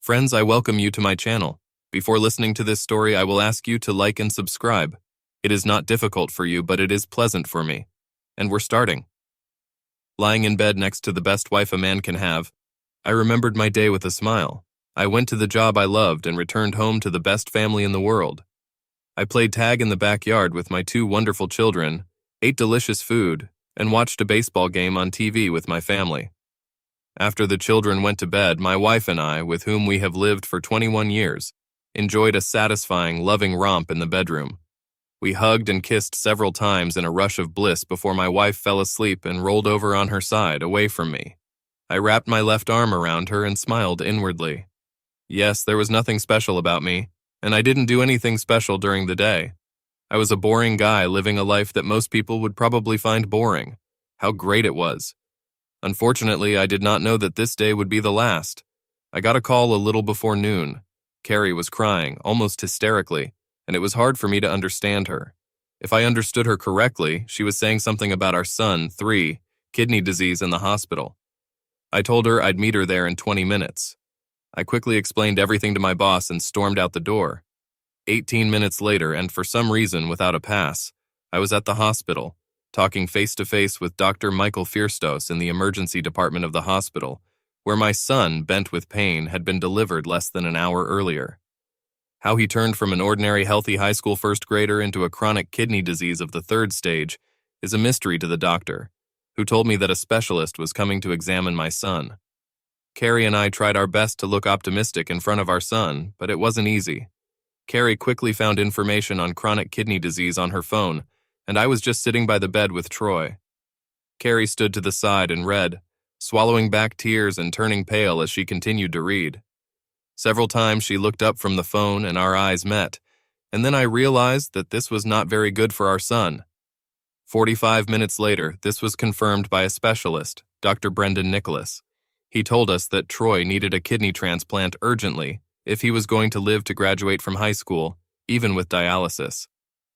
Friends, I welcome you to my channel. Before listening to this story, I will ask you to like and subscribe. It is not difficult for you, but it is pleasant for me. And we're starting. Lying in bed next to the best wife a man can have, I remembered my day with a smile. I went to the job I loved and returned home to the best family in the world. I played tag in the backyard with my two wonderful children, ate delicious food, and watched a baseball game on TV with my family. After the children went to bed, my wife and I, with whom we have lived for 21 years, enjoyed a satisfying, loving romp in the bedroom. We hugged and kissed several times in a rush of bliss before my wife fell asleep and rolled over on her side, away from me. I wrapped my left arm around her and smiled inwardly. Yes, there was nothing special about me, and I didn't do anything special during the day. I was a boring guy living a life that most people would probably find boring. How great it was. Unfortunately, I did not know that this day would be the last. I got a call a little before noon. Carrie was crying, almost hysterically, and it was hard for me to understand her. If I understood her correctly, she was saying something about our son, 3, kidney disease in the hospital. I told her I'd meet her there in 20 minutes. I quickly explained everything to my boss and stormed out the door. 18 minutes later, and for some reason without a pass, I was at the hospital, talking face-to-face with Dr. Michael Fierstos in the emergency department of the hospital, where my son, bent with pain, had been delivered less than an hour earlier. How he turned from an ordinary healthy high school first grader into a chronic kidney disease of the 3rd stage is a mystery to the doctor, who told me that a specialist was coming to examine my son. Carrie and I tried our best to look optimistic in front of our son, but it wasn't easy. Carrie quickly found information on chronic kidney disease on her phone, and I was just sitting by the bed with Troy. Carrie stood to the side and read, swallowing back tears and turning pale as she continued to read. Several times she looked up from the phone and our eyes met, and then I realized that this was not very good for our son. 45 minutes later, this was confirmed by a specialist, Dr. Brendan Nicholas. He told us that Troy needed a kidney transplant urgently if he was going to live to graduate from high school, even with dialysis.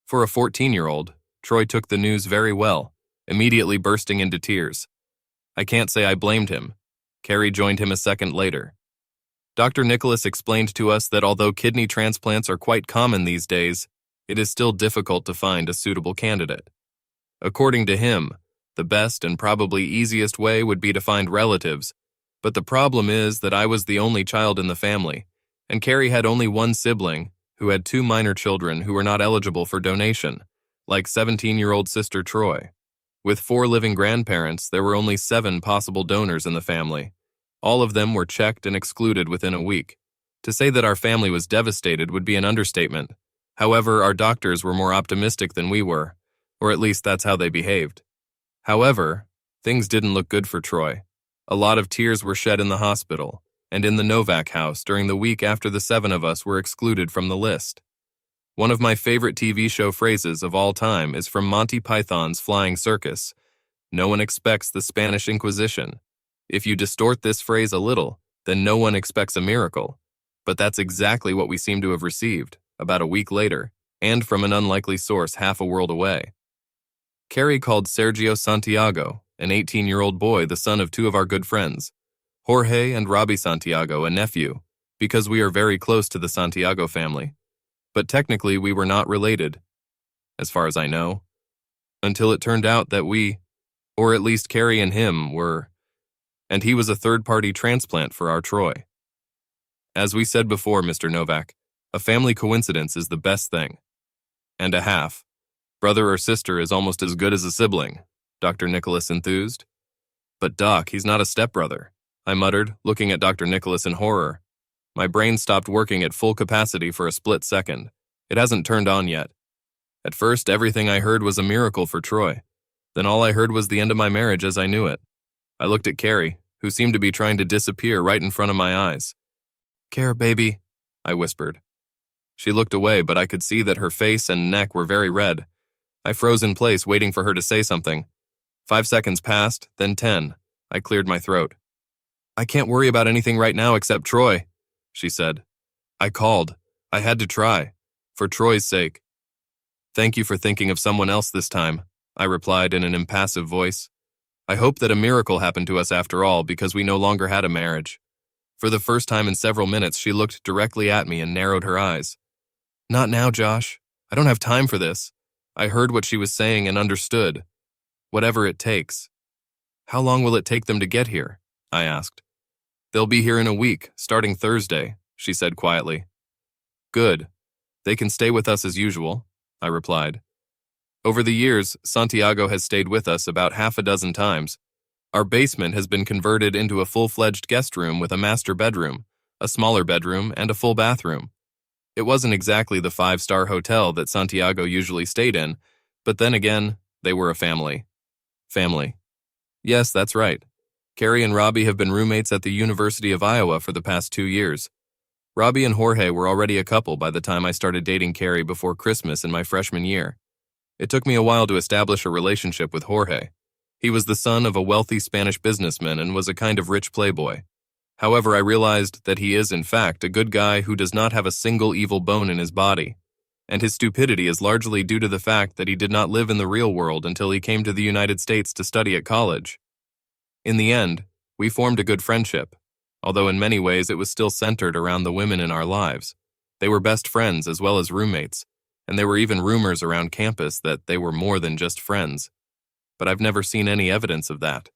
For a 14-year-old, Troy took the news very well, immediately bursting into tears. I can't say I blamed him. Carrie joined him a second later. Dr. Nicholas explained to us that although kidney transplants are quite common these days, it is still difficult to find a suitable candidate. According to him, the best and probably easiest way would be to find relatives, but the problem is that I was the only child in the family, and Carrie had only one sibling who had 2 minor children who were not eligible for donation, like 17-year-old sister Troy. With 4 living grandparents, there were only 7 possible donors in the family. All of them were checked and excluded within a week. To say that our family was devastated would be an understatement. However, our doctors were more optimistic than we were, or at least that's how they behaved. However, things didn't look good for Troy. A lot of tears were shed in the hospital and in the Novak house during the week after the 7 of us were excluded from the list. One of my favorite TV show phrases of all time is from Monty Python's Flying Circus. No one expects the Spanish Inquisition. If you distort this phrase a little, then no one expects a miracle. But that's exactly what we seem to have received, about a week later, and from an unlikely source half a world away. Carrie called Sergio Santiago, an 18-year-old boy, the son of 2 of our good friends, Jorge and Robbie Santiago, a nephew, because we are very close to the Santiago family. But technically we were not related, as far as I know, until it turned out that we, or at least Carrie and him, were, and he was a third-party transplant for our Troy. As we said before, Mr. Novak, a family coincidence is the best thing. And a half. Brother or sister is almost as good as a sibling, Dr. Nicholas enthused. But Doc, he's not a stepbrother, I muttered, looking at Dr. Nicholas in horror. My brain stopped working at full capacity for a split second. It hasn't turned on yet. At first, everything I heard was a miracle for Troy. Then all I heard was the end of my marriage as I knew it. I looked at Carrie, who seemed to be trying to disappear right in front of my eyes. "Care, baby," I whispered. She looked away, but I could see that her face and neck were very red. I froze in place, waiting for her to say something. 5 seconds passed, then 10. I cleared my throat. "I can't worry about anything right now except Troy," she said. "I called. I had to try. For Troy's sake." "Thank you for thinking of someone else this time," I replied in an impassive voice. "I hope that a miracle happened to us after all, because we no longer had a marriage. For the first time in several minutes, she looked directly at me and narrowed her eyes. Not now, Josh. I don't have time for this. I heard what she was saying and understood. Whatever it takes. How long will it take them to get here? I asked. They'll be here in a week, starting Thursday, she said quietly. Good. They can stay with us as usual, I replied. Over the years, Santiago has stayed with us about half a dozen times. Our basement has been converted into a full-fledged guest room with a master bedroom, a smaller bedroom, and a full bathroom. It wasn't exactly the 5-star hotel that Santiago usually stayed in, but then again, they were a family. Family. Yes, that's right. Carrie and Robbie have been roommates at the University of Iowa for the past 2 years. Robbie and Jorge were already a couple by the time I started dating Carrie before Christmas in my freshman year. It took me a while to establish a relationship with Jorge. He was the son of a wealthy Spanish businessman and was a kind of rich playboy. However, I realized that he is, in fact, a good guy who does not have a single evil bone in his body, and his stupidity is largely due to the fact that he did not live in the real world until he came to the United States to study at college. In the end, we formed a good friendship, although in many ways it was still centered around the women in our lives. They were best friends as well as roommates, and there were even rumors around campus that they were more than just friends. But I've never seen any evidence of that.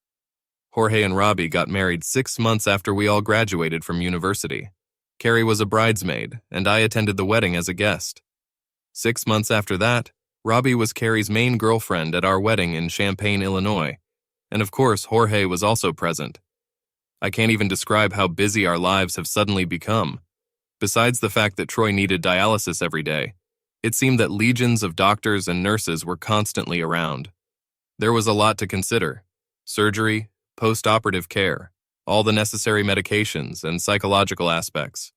Jorge and Robbie got married 6 months after we all graduated from university. Carrie was a bridesmaid, and I attended the wedding as a guest. 6 months after that, Robbie was Carrie's main girlfriend at our wedding in Champaign, Illinois, and of course Jorge was also present. I can't even describe how busy our lives have suddenly become. Besides the fact that Troy needed dialysis every day, it seemed that legions of doctors and nurses were constantly around. There was a lot to consider: surgery, post-operative care, all the necessary medications, and psychological aspects.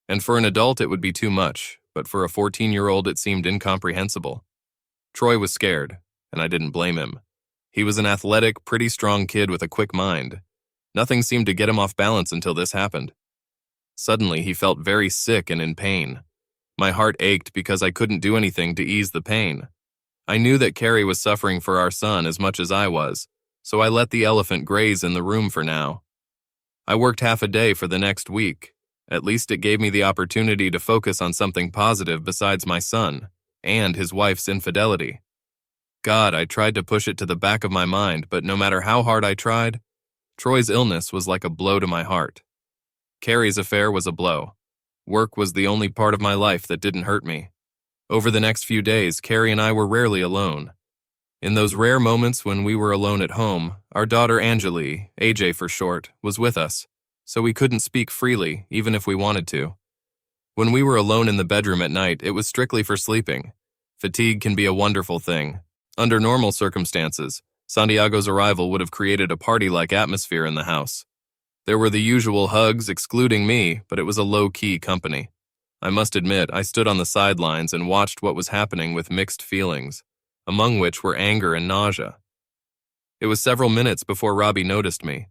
And for an adult it would be too much, but for a 14-year-old it seemed incomprehensible. Troy was scared, and I didn't blame him. He was an athletic, pretty strong kid with a quick mind. Nothing seemed to get him off balance until this happened. Suddenly he felt very sick and in pain. My heart ached because I couldn't do anything to ease the pain. I knew that Carrie was suffering for our son as much as I was, so I let the elephant graze in the room for now. I worked half a day for the next week. At least it gave me the opportunity to focus on something positive besides my son and his wife's infidelity. God, I tried to push it to the back of my mind, but no matter how hard I tried, Troy's illness was like a blow to my heart. Carrie's affair was a blow. Work was the only part of my life that didn't hurt me. Over the next few days, Carrie and I were rarely alone. In those rare moments when we were alone at home, our daughter Angeli, AJ for short, was with us, so we couldn't speak freely, even if we wanted to. When we were alone in the bedroom at night, it was strictly for sleeping. Fatigue can be a wonderful thing. Under normal circumstances, Santiago's arrival would have created a party-like atmosphere in the house. There were the usual hugs excluding me, but it was a low-key company. I must admit, I stood on the sidelines and watched what was happening with mixed feelings, among which were anger and nausea. It was several minutes before Robbie noticed me.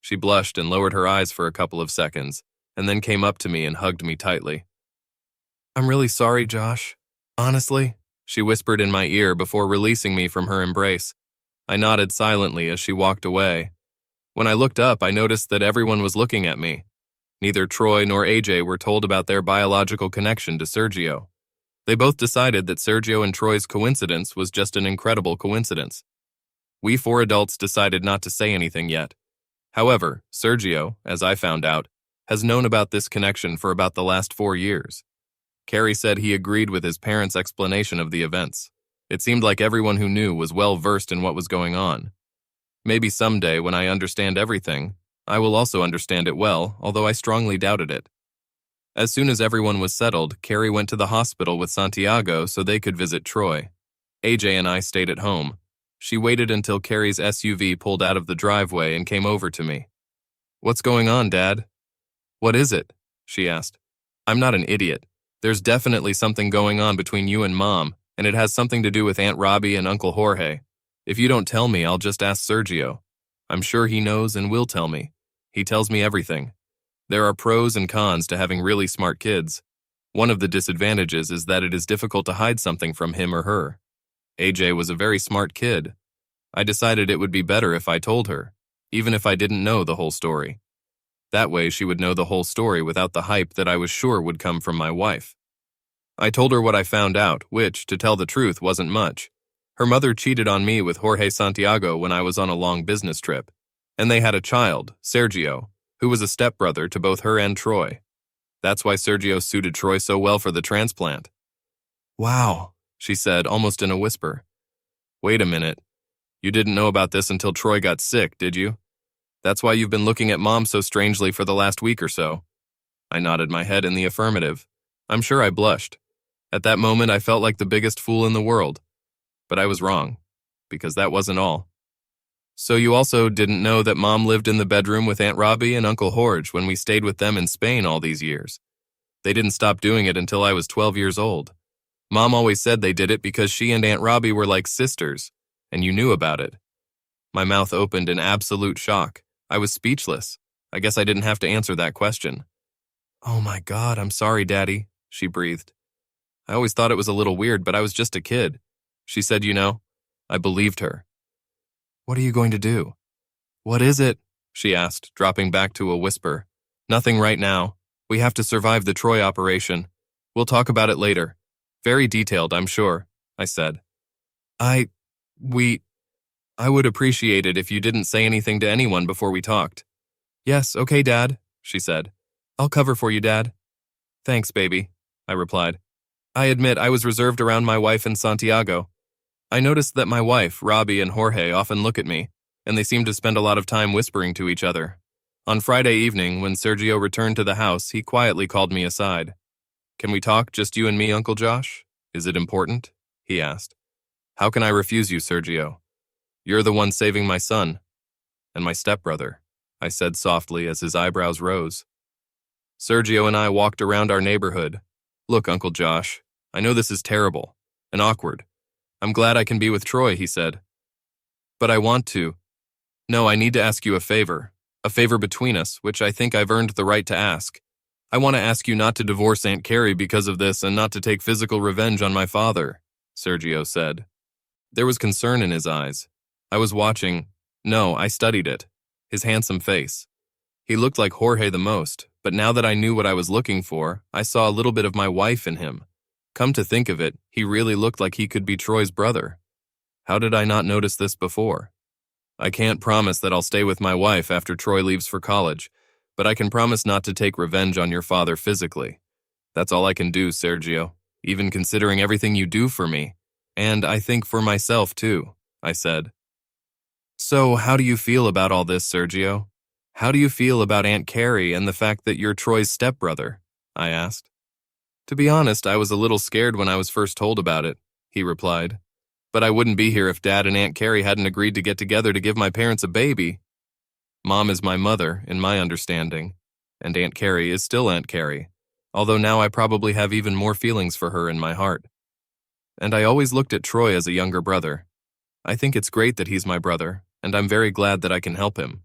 She blushed and lowered her eyes for a couple of seconds, and then came up to me and hugged me tightly. "I'm really sorry, Josh. Honestly," she whispered in my ear before releasing me from her embrace. I nodded silently as she walked away. When I looked up, I noticed that everyone was looking at me. Neither Troy nor AJ were told about their biological connection to Sergio. They both decided that Sergio and Troy's coincidence was just an incredible coincidence. We 4 adults decided not to say anything yet. However, Sergio, as I found out, has known about this connection for about the last 4 years. Carrie said he agreed with his parents' explanation of the events. It seemed like everyone who knew was well versed in what was going on. Maybe someday, when I understand everything, I will also understand it well, although I strongly doubted it. As soon as everyone was settled, Carrie went to the hospital with Santiago so they could visit Troy. AJ and I stayed at home. She waited until Carrie's SUV pulled out of the driveway and came over to me. "What's going on, Dad?" "What is it?" she asked. "I'm not an idiot. There's definitely something going on between you and Mom, and it has something to do with Aunt Robbie and Uncle Jorge. If you don't tell me, I'll just ask Sergio. I'm sure he knows and will tell me. He tells me everything. There are pros and cons to having really smart kids. One of the disadvantages is that it is difficult to hide something from him or her. AJ was a very smart kid. I decided it would be better if I told her, even if I didn't know the whole story. That way she would know the whole story without the hype that I was sure would come from my wife. I told her what I found out, which, to tell the truth, wasn't much. Her mother cheated on me with Jorge Santiago when I was on a long business trip, and they had a child, Sergio, who was a stepbrother to both her and Troy. That's why Sergio suited Troy so well for the transplant. Wow, she said, almost in a whisper. Wait a minute. You didn't know about this until Troy got sick, did you? That's why you've been looking at Mom so strangely for the last week or so. I nodded my head in the affirmative. I'm sure I blushed. At that moment, I felt like the biggest fool in the world. But I was wrong, because that wasn't all. So you also didn't know that Mom lived in the bedroom with Aunt Robbie and Uncle Jorge when we stayed with them in Spain all these years. They didn't stop doing it until I was 12 years old. Mom always said they did it because she and Aunt Robbie were like sisters, and you knew about it. My mouth opened in absolute shock. I was speechless. I guess I didn't have to answer that question. Oh my God, I'm sorry, Daddy, she breathed. I always thought it was a little weird, but I was just a kid. She said, you know, I believed her. What are you going to do? What is it? She asked, dropping back to a whisper. Nothing right now. We have to survive the Troy operation. We'll talk about it later. Very detailed, I'm sure, I said. I would appreciate it if you didn't say anything to anyone before we talked. Yes, okay, Dad, she said. I'll cover for you, Dad. Thanks, baby, I replied. I admit I was reserved around my wife and Santiago. I noticed that my wife, Robbie, and Jorge often look at me, and they seem to spend a lot of time whispering to each other. On Friday evening, when Sergio returned to the house, he quietly called me aside. Can we talk, just you and me, Uncle Josh? Is it important? He asked. How can I refuse you, Sergio? You're the one saving my son. And my stepbrother, I said softly as his eyebrows rose. Sergio and I walked around our neighborhood. Look, Uncle Josh, I know this is terrible and awkward. I'm glad I can be with Troy, he said. But I want to. No, I need to ask you a favor between us, which I think I've earned the right to ask. I want to ask you not to divorce Aunt Carrie because of this and not to take physical revenge on my father, Sergio said. There was concern in his eyes. I was watching. No, I studied it. His handsome face. He looked like Jorge the most, but now that I knew what I was looking for, I saw a little bit of my wife in him. Come to think of it, he really looked like he could be Troy's brother. How did I not notice this before? I can't promise that I'll stay with my wife after Troy leaves for college, but I can promise not to take revenge on your father physically. That's all I can do, Sergio, even considering everything you do for me. And I think for myself, too, I said. So, how do you feel about all this, Sergio? How do you feel about Aunt Carrie and the fact that you're Troy's stepbrother? I asked. To be honest, I was a little scared when I was first told about it, he replied. But I wouldn't be here if Dad and Aunt Carrie hadn't agreed to get together to give my parents a baby. Mom is my mother, in my understanding, and Aunt Carrie is still Aunt Carrie, although now I probably have even more feelings for her in my heart. And I always looked at Troy as a younger brother. I think it's great that he's my brother, and I'm very glad that I can help him.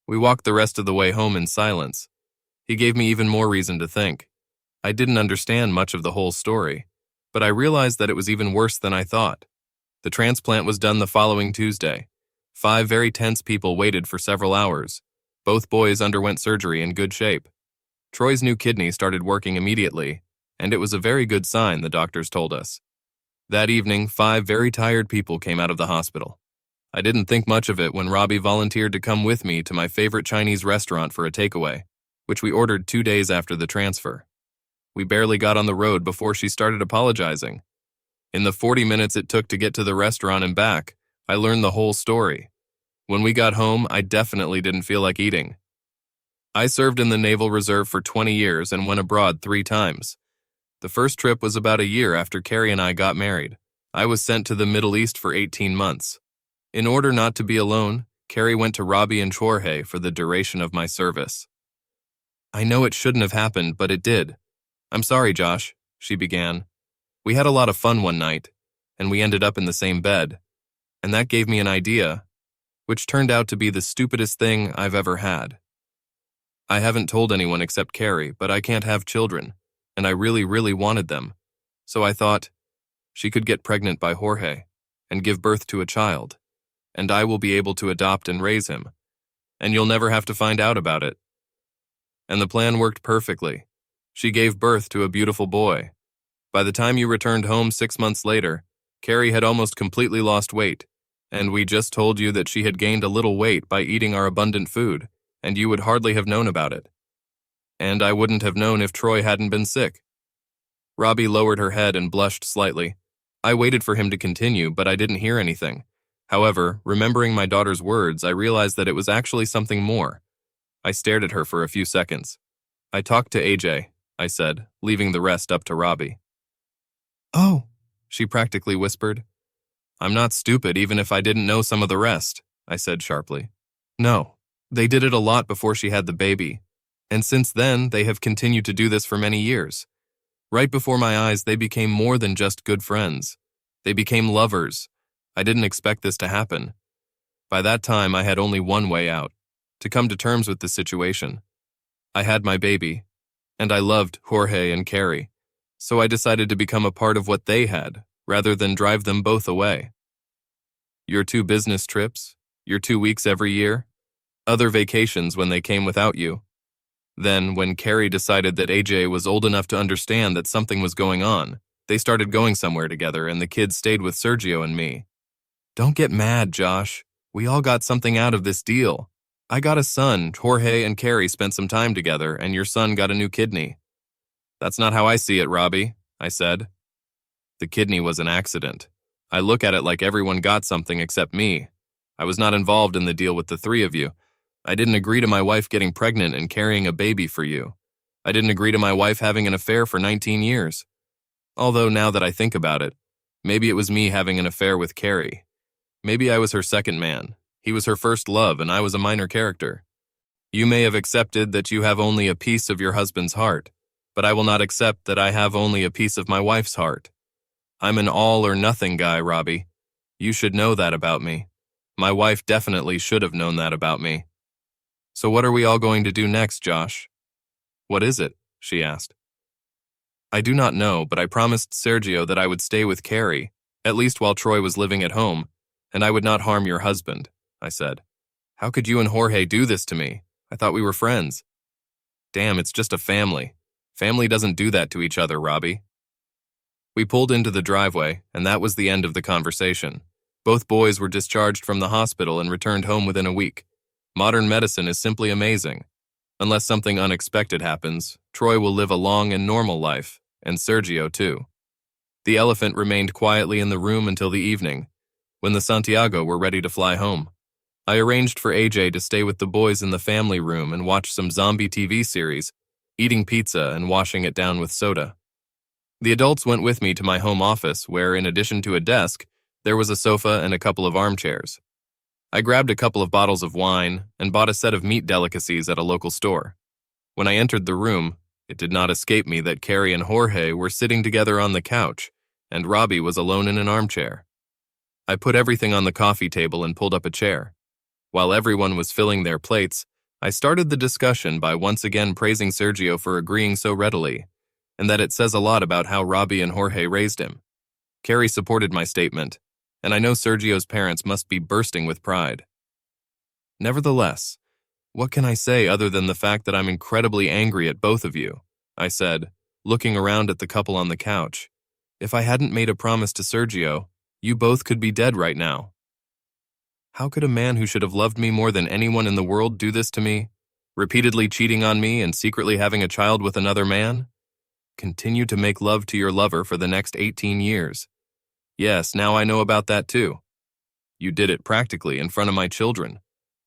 We walked the rest of the way home in silence. He gave me even more reason to think. I didn't understand much of the whole story, but I realized that it was even worse than I thought. The transplant was done the following Tuesday. 5 very tense people waited for several hours. Both boys underwent surgery in good shape. Troy's new kidney started working immediately, and it was a very good sign, the doctors told us. That evening, 5 very tired people came out of the hospital. I didn't think much of it when Robbie volunteered to come with me to my favorite Chinese restaurant for a takeaway, which we ordered 2 days after the transfer. We barely got on the road before she started apologizing. In the 40 minutes it took to get to the restaurant and back, I learned the whole story. When we got home, I definitely didn't feel like eating. I served in the Naval Reserve for 20 years and went abroad 3 times. The first trip was about a year after Carrie and I got married. I was sent to the Middle East for 18 months. In order not to be alone, Carrie went to Robbie and Jorge for the duration of my service. I know it shouldn't have happened, but it did. I'm sorry, Josh, she began. We had a lot of fun one night, and we ended up in the same bed. And that gave me an idea, which turned out to be the stupidest thing I've ever had. I haven't told anyone except Carrie, but I can't have children, and I really, really wanted them. So I thought, she could get pregnant by Jorge and give birth to a child, and I will be able to adopt and raise him. And you'll never have to find out about it. And the plan worked perfectly. She gave birth to a beautiful boy. By the time you returned home 6 months later, Carrie had almost completely lost weight, and we just told you that she had gained a little weight by eating our abundant food, and you would hardly have known about it. And I wouldn't have known if Troy hadn't been sick. Robbie lowered her head and blushed slightly. I waited for him to continue, but I didn't hear anything. However, remembering my daughter's words, I realized that it was actually something more. I stared at her for a few seconds. I talked to AJ, I said, leaving the rest up to Robbie. Oh, she practically whispered. I'm not stupid even if I didn't know some of the rest, I said sharply. No, they did it a lot before she had the baby, and since then they have continued to do this for many years. Right before my eyes, they became more than just good friends. They became lovers. I didn't expect this to happen. By that time, I had only one way out, to come to terms with the situation. I had my baby, and I loved Jorge and Carrie, so I decided to become a part of what they had, rather than drive them both away. Your 2 business trips, your 2 weeks every year, other vacations when they came without you. Then, when Carrie decided that AJ was old enough to understand that something was going on, they started going somewhere together and the kids stayed with Sergio and me. Don't get mad, Josh. We all got something out of this deal. I got a son, Jorge and Carrie spent some time together, and your son got a new kidney. That's not how I see it, Robbie, I said. The kidney was an accident. I look at it like everyone got something except me. I was not involved in the deal with the 3 of you. I didn't agree to my wife getting pregnant and carrying a baby for you. I didn't agree to my wife having an affair for 19 years. Although now that I think about it, maybe it was me having an affair with Carrie. Maybe I was her second man. He was her first love and I was a minor character. You may have accepted that you have only a piece of your husband's heart, but I will not accept that I have only a piece of my wife's heart. I'm an all or nothing guy, Robbie. You should know that about me. My wife definitely should have known that about me. So what are we all going to do next, Josh? What is it? She asked. I do not know, but I promised Sergio that I would stay with Carrie, at least while Troy was living at home, and I would not harm your husband, I said. How could you and Jorge do this to me? I thought we were friends. Damn, it's just a family. Family doesn't do that to each other, Robbie. We pulled into the driveway, and that was the end of the conversation. Both boys were discharged from the hospital and returned home within a week. Modern medicine is simply amazing. Unless something unexpected happens, Troy will live a long and normal life, and Sergio too. The elephant remained quietly in the room until the evening, when the Santiago were ready to fly home. I arranged for AJ to stay with the boys in the family room and watch some zombie TV series, eating pizza and washing it down with soda. The adults went with me to my home office where, in addition to a desk, there was a sofa and a couple of armchairs. I grabbed a couple of bottles of wine and bought a set of meat delicacies at a local store. When I entered the room, it did not escape me that Carrie and Jorge were sitting together on the couch, and Robbie was alone in an armchair. I put everything on the coffee table and pulled up a chair. While everyone was filling their plates, I started the discussion by once again praising Sergio for agreeing so readily, and that it says a lot about how Robbie and Jorge raised him. Carrie supported my statement, and I know Sergio's parents must be bursting with pride. Nevertheless, what can I say other than the fact that I'm incredibly angry at both of you? I said, looking around at the couple on the couch. If I hadn't made a promise to Sergio, you both could be dead right now. How could a man who should have loved me more than anyone in the world do this to me? Repeatedly cheating on me and secretly having a child with another man? Continue to make love to your lover for the next 18 years. Yes, now I know about that too. You did it practically in front of my children.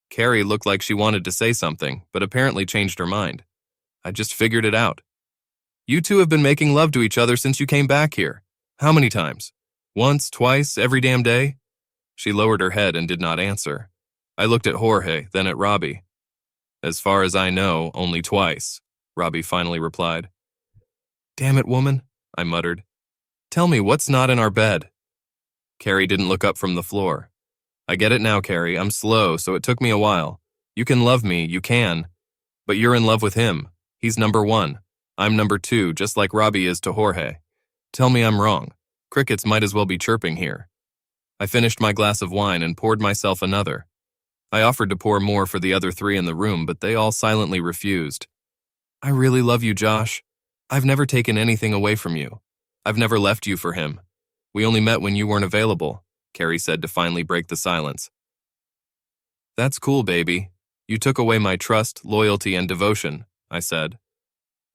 Carrie looked like she wanted to say something, but apparently changed her mind. I just figured it out. You two have been making love to each other since you came back here. How many times? Once, twice, every damn day? She lowered her head and did not answer. I looked at Jorge, then at Robbie. As far as I know, only twice, Robbie finally replied. Damn it, woman, I muttered. Tell me what's not in our bed. Carrie didn't look up from the floor. I get it now, Carrie. I'm slow, so it took me a while. You can love me, you can. But you're in love with him. He's number 1. I'm number 2, just like Robbie is to Jorge. Tell me I'm wrong. Crickets might as well be chirping here. I finished my glass of wine and poured myself another. I offered to pour more for the other 3 in the room, but they all silently refused. I really love you, Josh. I've never taken anything away from you. I've never left you for him. We only met when you weren't available, Carrie said to finally break the silence. That's cool, baby. You took away my trust, loyalty, and devotion, I said.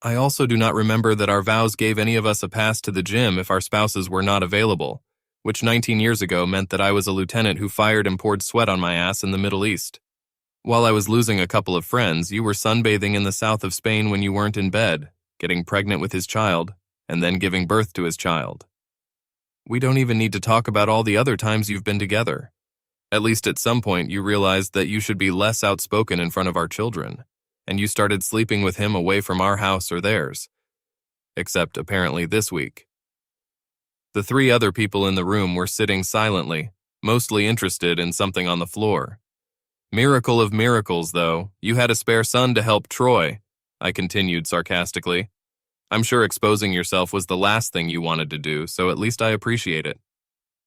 I also do not remember that our vows gave any of us a pass to the gym if our spouses were not available, which 19 years ago meant that I was a lieutenant who fired and poured sweat on my ass in the Middle East. While I was losing a couple of friends, you were sunbathing in the south of Spain when you weren't in bed, getting pregnant with his child, and then giving birth to his child. We don't even need to talk about all the other times you've been together. At least at some point you realized that you should be less outspoken in front of our children, and you started sleeping with him away from our house or theirs. Except apparently this week. The three other people in the room were sitting silently, mostly interested in something on the floor. Miracle of miracles, though, you had a spare son to help Troy, I continued sarcastically. I'm sure exposing yourself was the last thing you wanted to do, so at least I appreciate it.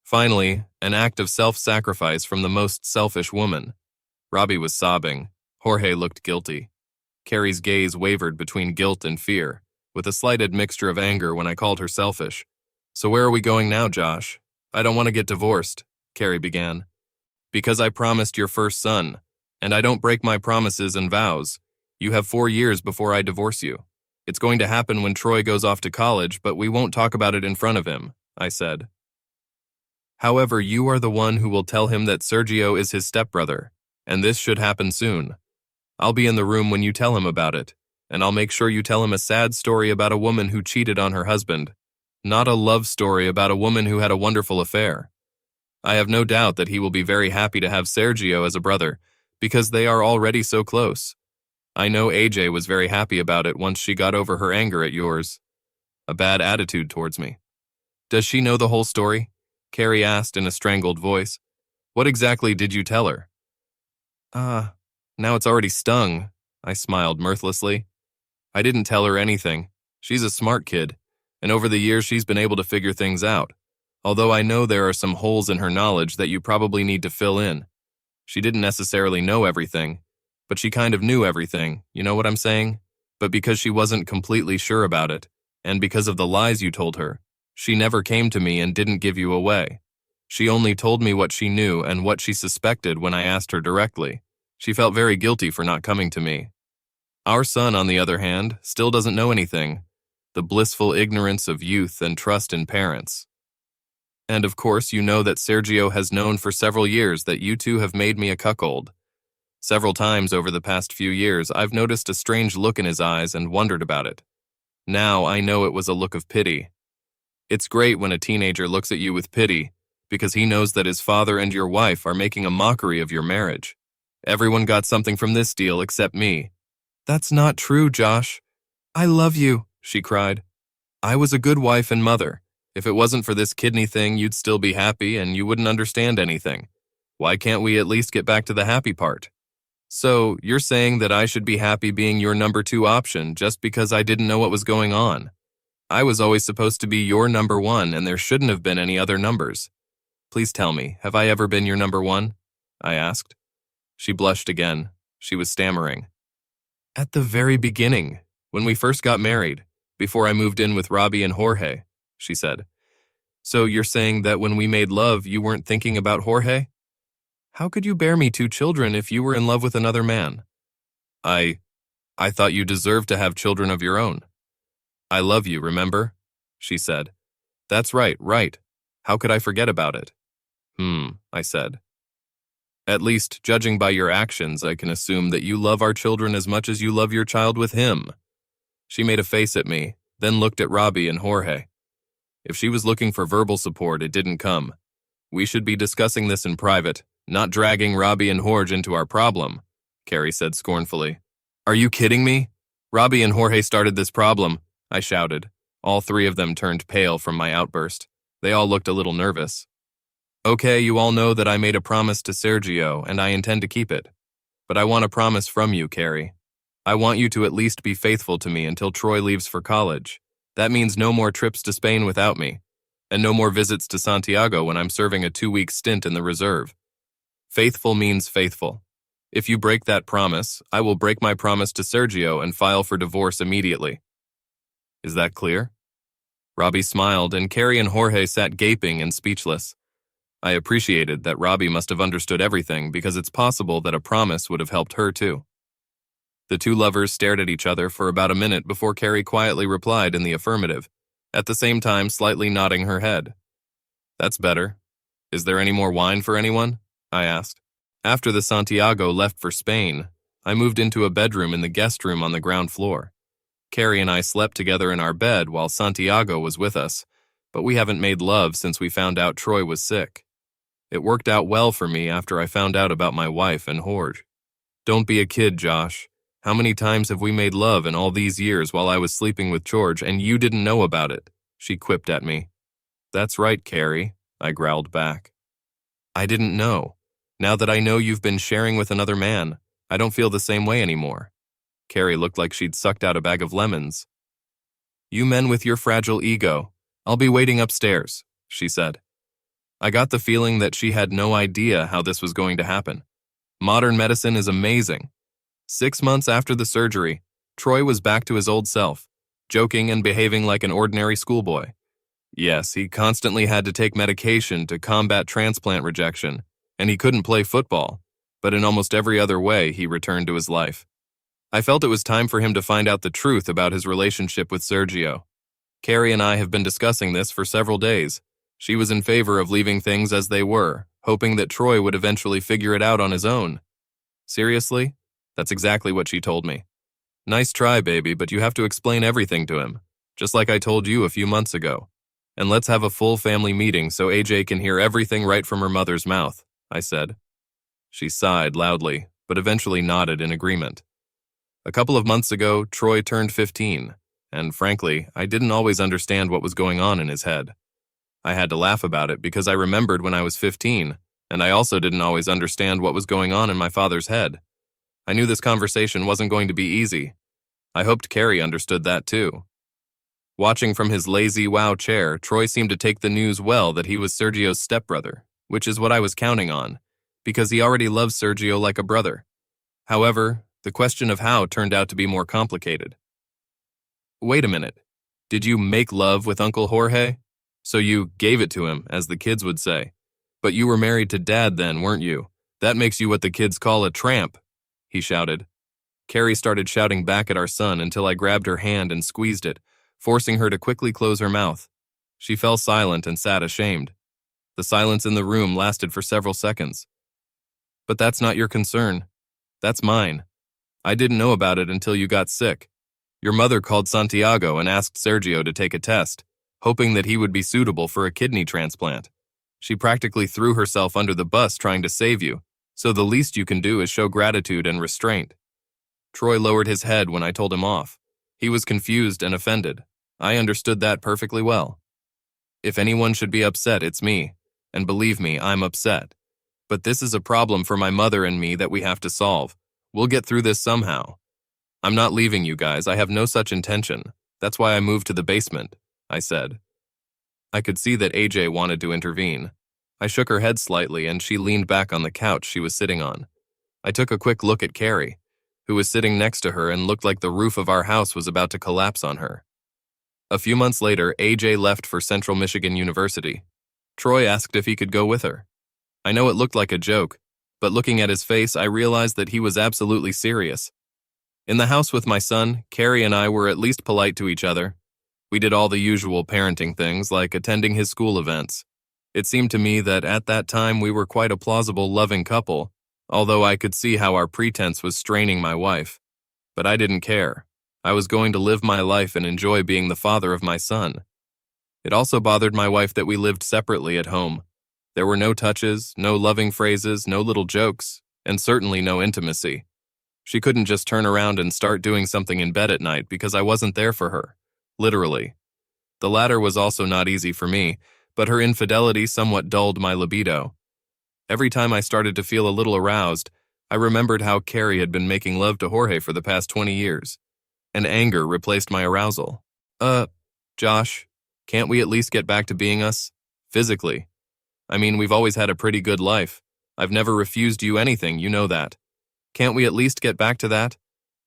Finally, an act of self-sacrifice from the most selfish woman. Robbie was sobbing. Jorge looked guilty. Carrie's gaze wavered between guilt and fear, with a slight admixture of anger when I called her selfish. So where are we going now, Josh? I don't want to get divorced, Carrie began. Because I promised your first son, and I don't break my promises and vows. You have 4 years before I divorce you. It's going to happen when Troy goes off to college, but we won't talk about it in front of him, I said. However, you are the one who will tell him that Sergio is his stepbrother, and this should happen soon. I'll be in the room when you tell him about it, and I'll make sure you tell him a sad story about a woman who cheated on her husband, not a love story about a woman who had a wonderful affair. I have no doubt that he will be very happy to have Sergio as a brother, because they are already so close. I know AJ was very happy about it once she got over her anger at yours. A bad attitude towards me. Does she know the whole story? Carrie asked in a strangled voice. What exactly did you tell her? Now it's already stung, I smiled mirthlessly. I didn't tell her anything. She's a smart kid, and over the years she's been able to figure things out, although I know there are some holes in her knowledge that you probably need to fill in. She didn't necessarily know everything, but she kind of knew everything, you know what I'm saying? But because she wasn't completely sure about it, and because of the lies you told her, she never came to me and didn't give you away. She only told me what she knew and what she suspected when I asked her directly. She felt very guilty for not coming to me. Our son, on the other hand, still doesn't know anything. The blissful ignorance of youth and trust in parents. And of course, you know that Sergio has known for several years that you two have made me a cuckold. Several times over the past few years, I've noticed a strange look in his eyes and wondered about it. Now I know it was a look of pity. It's great when a teenager looks at you with pity, because he knows that his father and your wife are making a mockery of your marriage. Everyone got something from this deal except me. That's not true, Josh. I love you, she cried. I was a good wife and mother. If it wasn't for this kidney thing, you'd still be happy and you wouldn't understand anything. Why can't we at least get back to the happy part? So, you're saying that I should be happy being your number 2 option just because I didn't know what was going on. I was always supposed to be your number 1 and there shouldn't have been any other numbers. Please tell me, have I ever been your number 1? I asked. She blushed again. She was stammering. At the very beginning, when we first got married, before I moved in with Robbie and Jorge, she said. So you're saying that when we made love, you weren't thinking about Jorge? How could you bear me 2 children if you were in love with another man? I thought you deserved to have children of your own. I love you, remember? She said. That's right. How could I forget about it? I said. At least, judging by your actions, I can assume that you love our children as much as you love your child with him. She made a face at me, then looked at Robbie and Jorge. If she was looking for verbal support, it didn't come. We should be discussing this in private, not dragging Robbie and Jorge into our problem, Carrie said scornfully. Are you kidding me? Robbie and Jorge started this problem, I shouted. All 3 of them turned pale from my outburst. They all looked a little nervous. Okay, you all know that I made a promise to Sergio, and I intend to keep it. But I want a promise from you, Carrie. I want you to at least be faithful to me until Troy leaves for college. That means no more trips to Spain without me, and no more visits to Santiago when I'm serving a 2-week stint in the reserve. Faithful means faithful. If you break that promise, I will break my promise to Sergio and file for divorce immediately. Is that clear? Robbie smiled, and Carrie and Jorge sat gaping and speechless. I appreciated that Robbie must have understood everything because it's possible that a promise would have helped her too. The two lovers stared at each other for about a minute before Carrie quietly replied in the affirmative, at the same time slightly nodding her head. That's better. Is there any more wine for anyone? I asked. After the Santiago left for Spain, I moved into a bedroom in the guest room on the ground floor. Carrie and I slept together in our bed while Santiago was with us, but we haven't made love since we found out Troy was sick. It worked out well for me after I found out about my wife and Jorge. Don't be a kid, Josh. How many times have we made love in all these years while I was sleeping with George and you didn't know about it? She quipped at me. That's right, Carrie, I growled back. I didn't know. Now that I know you've been sharing with another man, I don't feel the same way anymore. Carrie looked like she'd sucked out a bag of lemons. You men with your fragile ego. I'll be waiting upstairs, she said. I got the feeling that she had no idea how this was going to happen. Modern medicine is amazing. 6 months after the surgery, Troy was back to his old self, joking and behaving like an ordinary schoolboy. Yes, he constantly had to take medication to combat transplant rejection, and he couldn't play football, but in almost every other way he returned to his life. I felt it was time for him to find out the truth about his relationship with Sergio. Carrie and I have been discussing this for several days. She was in favor of leaving things as they were, hoping that Troy would eventually figure it out on his own. Seriously? That's exactly what she told me. Nice try, baby, but you have to explain everything to him, just like I told you a few months ago. And let's have a full family meeting so AJ can hear everything right from her mother's mouth, I said. She sighed loudly, but eventually nodded in agreement. A couple of months ago, Troy turned 15, and frankly, I didn't always understand what was going on in his head. I had to laugh about it because I remembered when I was 15, and I also didn't always understand what was going on in my father's head. I knew this conversation wasn't going to be easy. I hoped Carrie understood that too. Watching from his lazy wow chair, Troy seemed to take the news well that he was Sergio's stepbrother, which is what I was counting on, because he already loves Sergio like a brother. However, the question of how turned out to be more complicated. Wait a minute. Did you make love with Uncle Jorge? So you gave it to him, as the kids would say. But you were married to Dad then, weren't you? That makes you what the kids call a tramp, he shouted. Carrie started shouting back at our son until I grabbed her hand and squeezed it, forcing her to quickly close her mouth. She fell silent and sat ashamed. The silence in the room lasted for several seconds. But that's not your concern. That's mine. I didn't know about it until you got sick. Your mother called Santiago and asked Sergio to take a test, hoping that he would be suitable for a kidney transplant. She practically threw herself under the bus trying to save you, so the least you can do is show gratitude and restraint. Troy lowered his head when I told him off. He was confused and offended. I understood that perfectly well. If anyone should be upset, it's me. And believe me, I'm upset. But this is a problem for my mother and me that we have to solve. We'll get through this somehow. I'm not leaving you guys. I have no such intention. That's why I moved to the basement, I said. I could see that AJ wanted to intervene. I shook her head slightly and she leaned back on the couch she was sitting on. I took a quick look at Carrie, who was sitting next to her and looked like the roof of our house was about to collapse on her. A few months later, AJ left for Central Michigan University. Troy asked if he could go with her. I know it looked like a joke, but looking at his face, I realized that he was absolutely serious. In the house with my son, Carrie and I were at least polite to each other. We did all the usual parenting things, like attending his school events. It seemed to me that at that time we were quite a plausible, loving couple, although I could see how our pretense was straining my wife. But I didn't care. I was going to live my life and enjoy being the father of my son. It also bothered my wife that we lived separately at home. There were no touches, no loving phrases, no little jokes, and certainly no intimacy. She couldn't just turn around and start doing something in bed at night because I wasn't there for her, literally. The latter was also not easy for me, but her infidelity somewhat dulled my libido. Every time I started to feel a little aroused, I remembered how Carrie had been making love to Jorge for the past 20 years, and anger replaced my arousal. Josh, can't we at least get back to being us? Physically. I mean, we've always had a pretty good life. I've never refused you anything, you know that. Can't we at least get back to that?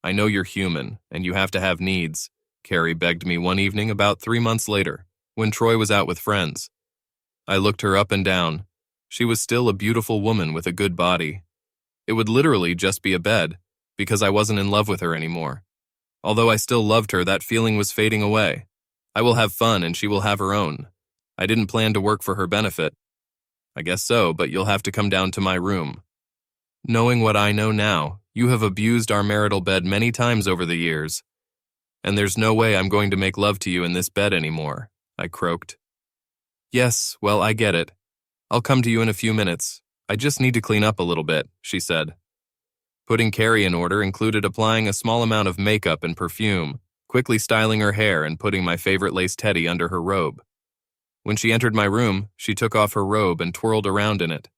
I know you're human, and you have to have needs, Carrie begged me one evening about 3 months later, when Troy was out with friends. I looked her up and down. She was still a beautiful woman with a good body. It would literally just be a bed, because I wasn't in love with her anymore. Although I still loved her, that feeling was fading away. I will have fun and she will have her own. I didn't plan to work for her benefit. I guess so, but you'll have to come down to my room. Knowing what I know now, you have abused our marital bed many times over the years. And there's no way I'm going to make love to you in this bed anymore, I croaked. Yes, well, I get it. I'll come to you in a few minutes. I just need to clean up a little bit, she said. Putting Carrie in order included applying a small amount of makeup and perfume, quickly styling her hair and putting my favorite lace teddy under her robe. When she entered my room, she took off her robe and twirled around in it.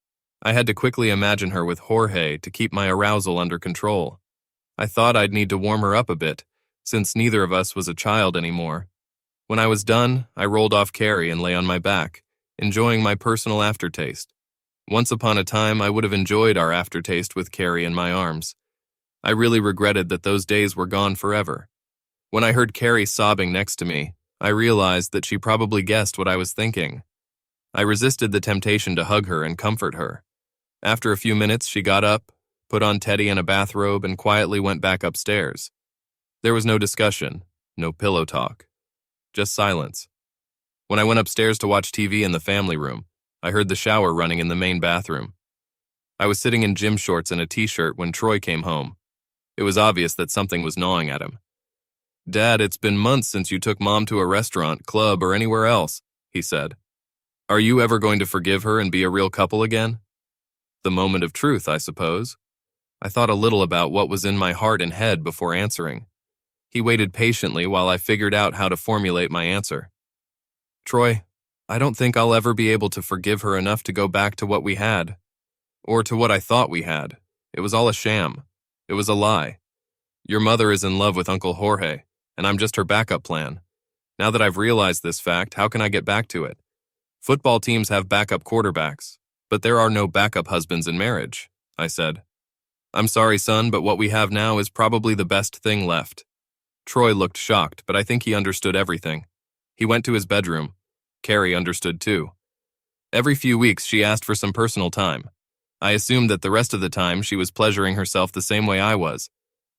I had to quickly imagine her with Jorge to keep my arousal under control. I thought I'd need to warm her up a bit, since neither of us was a child anymore. When I was done, I rolled off Carrie and lay on my back, enjoying my personal aftertaste. Once upon a time, I would have enjoyed our aftertaste with Carrie in my arms. I really regretted that those days were gone forever. When I heard Carrie sobbing next to me, I realized that she probably guessed what I was thinking. I resisted the temptation to hug her and comfort her. After a few minutes, she got up, put on Teddy and a bathrobe, and quietly went back upstairs. There was no discussion, no pillow talk, just silence. When I went upstairs to watch TV in the family room, I heard the shower running in the main bathroom. I was sitting in gym shorts and a t-shirt when Troy came home. It was obvious that something was gnawing at him. "Dad, it's been months since you took Mom to a restaurant, club, or anywhere else," he said. "Are you ever going to forgive her and be a real couple again?" The moment of truth, I suppose. I thought a little about what was in my heart and head before answering. He waited patiently while I figured out how to formulate my answer. "Troy, I don't think I'll ever be able to forgive her enough to go back to what we had. Or to what I thought we had. It was all a sham. It was a lie. Your mother is in love with Uncle Jorge, and I'm just her backup plan. Now that I've realized this fact, how can I get back to it? Football teams have backup quarterbacks, but there are no backup husbands in marriage," I said. "I'm sorry, son, but what we have now is probably the best thing left." Troy looked shocked, but I think he understood everything. He went to his bedroom. Carrie understood too. Every few weeks, she asked for some personal time. I assumed that the rest of the time she was pleasuring herself the same way I was.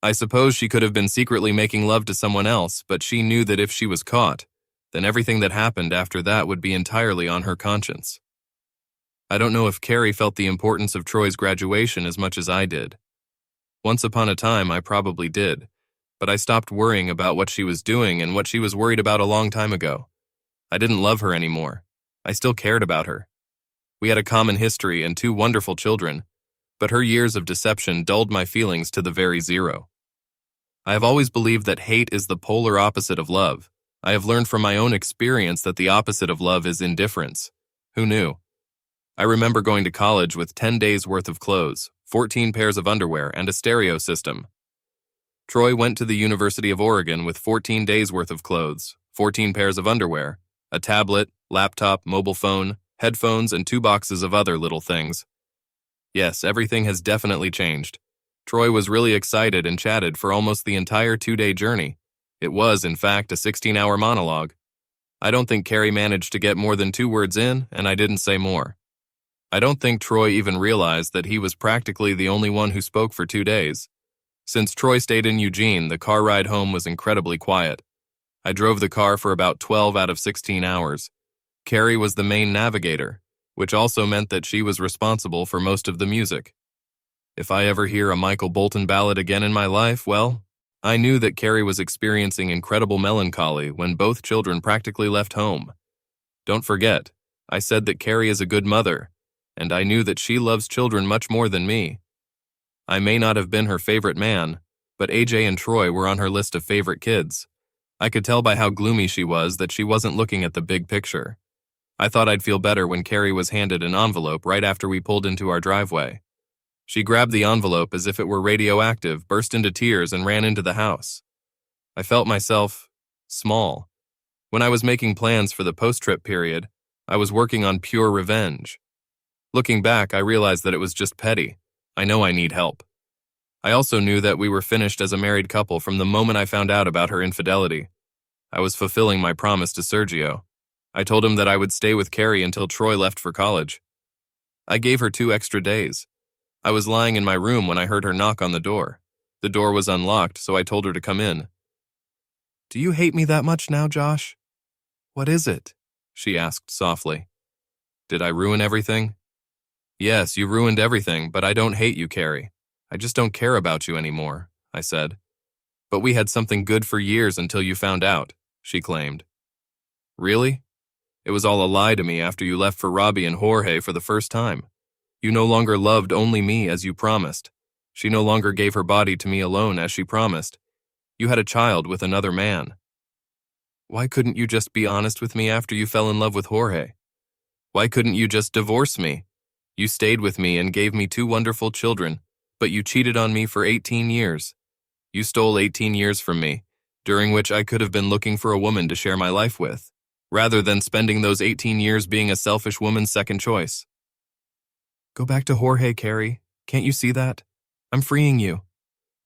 I suppose she could have been secretly making love to someone else, but she knew that if she was caught, then everything that happened after that would be entirely on her conscience. I don't know if Carrie felt the importance of Troy's graduation as much as I did. Once upon a time, I probably did, but I stopped worrying about what she was doing and what she was worried about a long time ago. I didn't love her anymore. I still cared about her. We had a common history and 2 wonderful children, but her years of deception dulled my feelings to the very zero. I have always believed that hate is the polar opposite of love. I have learned from my own experience that the opposite of love is indifference. Who knew? I remember going to college with 10 days' worth of clothes, 14 pairs of underwear, and a stereo system. Troy went to the University of Oregon with 14 days' worth of clothes, 14 pairs of underwear, a tablet, laptop, mobile phone, headphones, and 2 boxes of other little things. Yes, everything has definitely changed. Troy was really excited and chatted for almost the entire 2-day journey. It was, in fact, a 16-hour monologue. I don't think Carrie managed to get more than 2 words in, and I didn't say more. I don't think Troy even realized that he was practically the only one who spoke for 2 days. Since Troy stayed in Eugene, the car ride home was incredibly quiet. I drove the car for about 12 out of 16 hours. Carrie was the main navigator, which also meant that she was responsible for most of the music. If I ever hear a Michael Bolton ballad again in my life, well, I knew that Carrie was experiencing incredible melancholy when both children practically left home. Don't forget, I said that Carrie is a good mother, and I knew that she loves children much more than me. I may not have been her favorite man, but AJ and Troy were on her list of favorite kids. I could tell by how gloomy she was that she wasn't looking at the big picture. I thought I'd feel better when Carrie was handed an envelope right after we pulled into our driveway. She grabbed the envelope as if it were radioactive, burst into tears, and ran into the house. I felt myself small. When I was making plans for the post-trip period, I was working on pure revenge. Looking back, I realized that it was just petty. I know I need help. I also knew that we were finished as a married couple from the moment I found out about her infidelity. I was fulfilling my promise to Sergio. I told him that I would stay with Carrie until Troy left for college. I gave her 2 extra days. I was lying in my room when I heard her knock on the door. The door was unlocked, so I told her to come in. "Do you hate me that much now, Josh?" "What is it?" she asked softly. "Did I ruin everything?" "Yes, you ruined everything, but I don't hate you, Carrie. I just don't care about you anymore," I said. "But we had something good for years until you found out," she claimed. "Really? It was all a lie to me after you left for Robbie and Jorge for the first time. You no longer loved only me as you promised. She no longer gave her body to me alone as she promised. You had a child with another man. Why couldn't you just be honest with me after you fell in love with Jorge? Why couldn't you just divorce me? You stayed with me and gave me 2 wonderful children, but you cheated on me for 18 years. You stole 18 years from me, during which I could have been looking for a woman to share my life with, rather than spending those 18 years being a selfish woman's second choice. Go back to Jorge, Carrie. Can't you see that? I'm freeing you.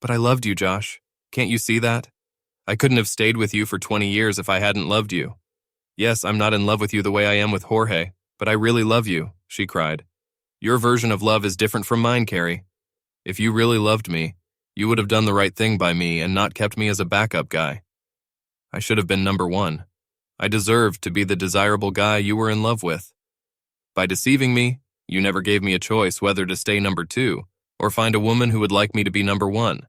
But I loved you, Josh. Can't you see that? I couldn't have stayed with you for 20 years if I hadn't loved you. Yes, I'm not in love with you the way I am with Jorge, but I really love you," she cried. "Your version of love is different from mine, Carrie. If you really loved me, you would have done the right thing by me and not kept me as a backup guy. I should have been number 1. I deserved to be the desirable guy you were in love with. By deceiving me, you never gave me a choice whether to stay number 2 or find a woman who would like me to be number 1.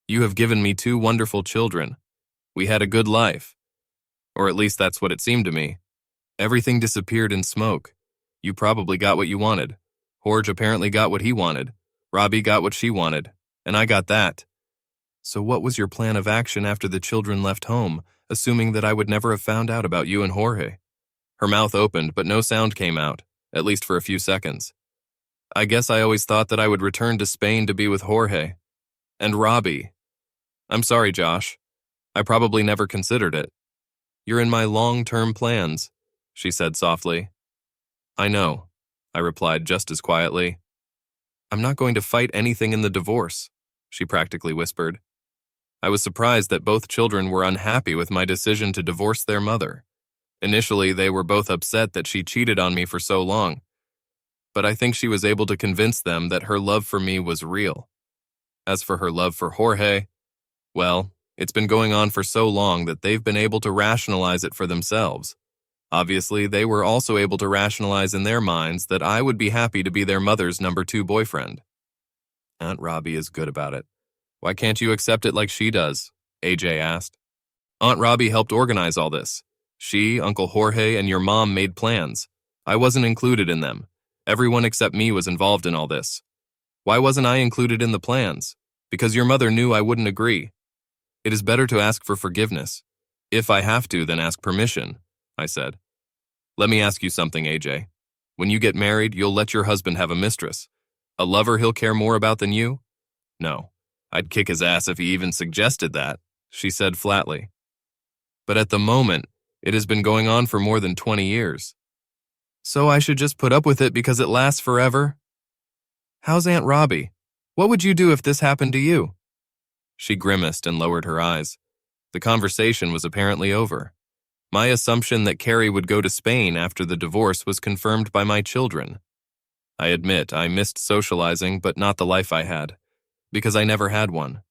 You have given me 2 wonderful children. We had a good life. Or at least that's what it seemed to me. Everything disappeared in smoke. You probably got what you wanted. Jorge apparently got what he wanted. Robbie got what she wanted. And I got that. So what was your plan of action after the children left home, assuming that I would never have found out about you and Jorge?" Her mouth opened, but no sound came out, at least for a few seconds. "I guess I always thought that I would return to Spain to be with Jorge. And Robbie. I'm sorry, Josh. I probably never considered it. You're in my long-term plans," she said softly. "I know," I replied just as quietly. "I'm not going to fight anything in the divorce," she practically whispered. I was surprised that both children were unhappy with my decision to divorce their mother. Initially, they were both upset that she cheated on me for so long, but I think she was able to convince them that her love for me was real. As for her love for Jorge, well, it's been going on for so long that they've been able to rationalize it for themselves. Obviously, they were also able to rationalize in their minds that I would be happy to be their mother's number 2 boyfriend. Aunt Robbie is good about it. Why can't you accept it like she does? AJ asked. Aunt Robbie helped organize all this. She, Uncle Jorge, and your mom made plans. I wasn't included in them. Everyone except me was involved in all this. Why wasn't I included in the plans? Because your mother knew I wouldn't agree. It is better to ask for forgiveness. If I have to, then ask permission, I said. Let me ask you something, AJ. When you get married, you'll let your husband have a mistress. A lover he'll care more about than you? No. I'd kick his ass if he even suggested that, she said flatly. But at the moment, it has been going on for more than 20 years. So I should just put up with it because it lasts forever? How's Aunt Robbie? What would you do if this happened to you? She grimaced and lowered her eyes. The conversation was apparently over. My assumption that Carrie would go to Spain after the divorce was confirmed by my children. I admit I missed socializing, but not the life I had, because I never had one.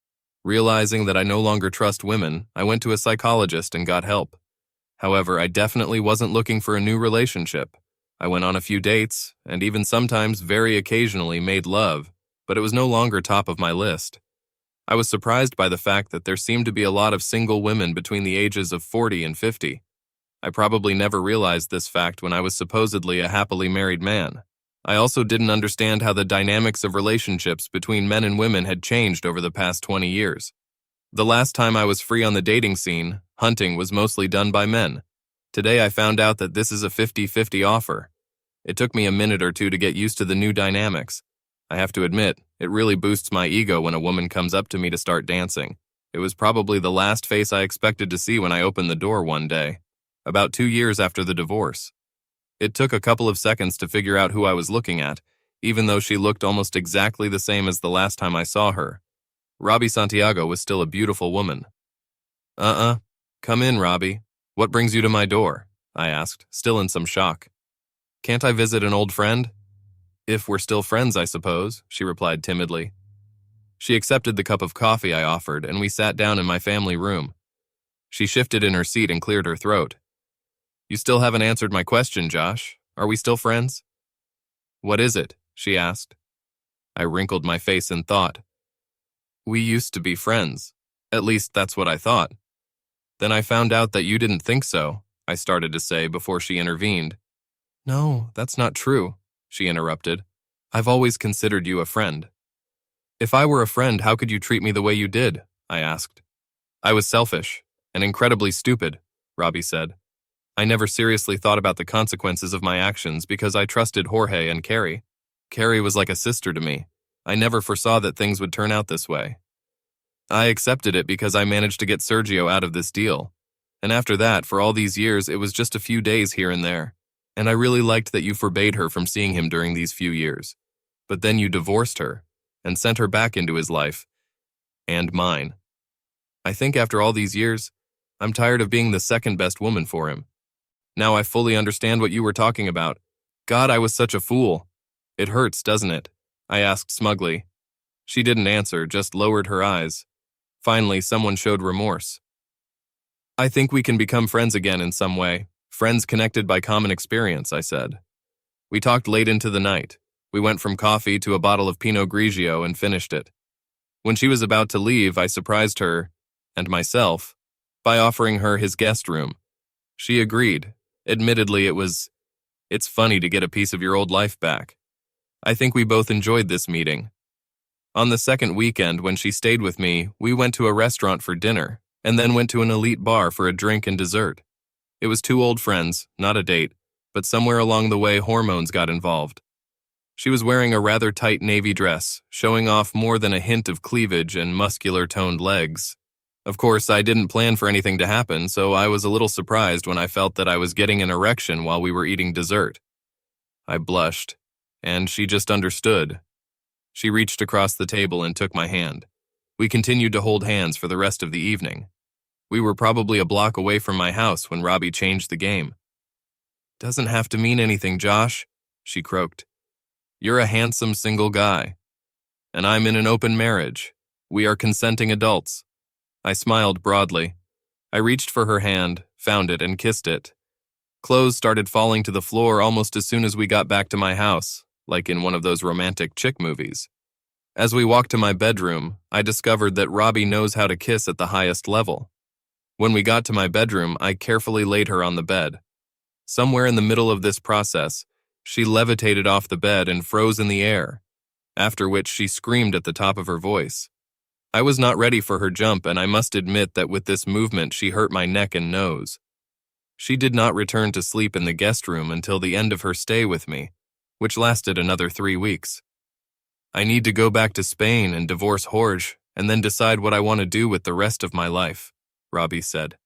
Realizing that I no longer trust women, I went to a psychologist and got help. However, I definitely wasn't looking for a new relationship. I went on a few dates, and even sometimes very occasionally made love, but it was no longer top of my list. I was surprised by the fact that there seemed to be a lot of single women between the ages of 40 and 50. I probably never realized this fact when I was supposedly a happily married man. I also didn't understand how the dynamics of relationships between men and women had changed over the past 20 years. The last time I was free on the dating scene, hunting was mostly done by men. Today I found out that this is a 50-50 offer. It took me a minute or two to get used to the new dynamics. I have to admit, it really boosts my ego when a woman comes up to me to start dancing. It was probably the last face I expected to see when I opened the door one day, about 2 years after the divorce. It took a couple of seconds to figure out who I was looking at, even though she looked almost exactly the same as the last time I saw her. Robbie Santiago was still a beautiful woman. Come in, Robbie. What brings you to my door? I asked, still in some shock. Can't I visit an old friend? If we're still friends, I suppose, she replied timidly. She accepted the cup of coffee I offered, and we sat down in my family room. She shifted in her seat and cleared her throat. You still haven't answered my question, Josh. Are we still friends? What is it? She asked. I wrinkled my face in thought. We used to be friends. At least that's what I thought. Then I found out that you didn't think so, I started to say before she intervened. No, that's not true, she interrupted. I've always considered you a friend. If I were a friend, how could you treat me the way you did? I asked. I was selfish and incredibly stupid, Robbie said. I never seriously thought about the consequences of my actions because I trusted Jorge and Carrie. Carrie was like a sister to me. I never foresaw that things would turn out this way. I accepted it because I managed to get Sergio out of this deal. And after that, for all these years, it was just a few days here and there. And I really liked that you forbade her from seeing him during these few years. But then you divorced her and sent her back into his life. And mine. I think after all these years, I'm tired of being the second best woman for him. Now I fully understand what you were talking about. God, I was such a fool. It hurts, doesn't it? I asked smugly. She didn't answer, just lowered her eyes. Finally, someone showed remorse. I think we can become friends again in some way. Friends connected by common experience, I said. We talked late into the night. We went from coffee to a bottle of Pinot Grigio and finished it. When she was about to leave, I surprised her, and myself, by offering her his guest room. She agreed. Admittedly, it's funny to get a piece of your old life back. I think we both enjoyed this meeting. On the second weekend, when she stayed with me, we went to a restaurant for dinner, and then went to an elite bar for a drink and dessert. It was two old friends, not a date, but somewhere along the way hormones got involved. She was wearing a rather tight navy dress, showing off more than a hint of cleavage and muscular-toned legs. Of course, I didn't plan for anything to happen, so I was a little surprised when I felt that I was getting an erection while we were eating dessert. I blushed, and she just understood. She reached across the table and took my hand. We continued to hold hands for the rest of the evening. We were probably a block away from my house when Robbie changed the game. Doesn't have to mean anything, Josh, she croaked. You're a handsome single guy. And I'm in an open marriage. We are consenting adults. I smiled broadly. I reached for her hand, found it, and kissed it. Clothes started falling to the floor almost as soon as we got back to my house, like in one of those romantic chick movies. As we walked to my bedroom, I discovered that Robbie knows how to kiss at the highest level. When we got to my bedroom, I carefully laid her on the bed. Somewhere in the middle of this process, she levitated off the bed and froze in the air, after which she screamed at the top of her voice. I was not ready for her jump, and I must admit that with this movement she hurt my neck and nose. She did not return to sleep in the guest room until the end of her stay with me, which lasted another 3 weeks. I need to go back to Spain and divorce Jorge and then decide what I want to do with the rest of my life, Robbie said.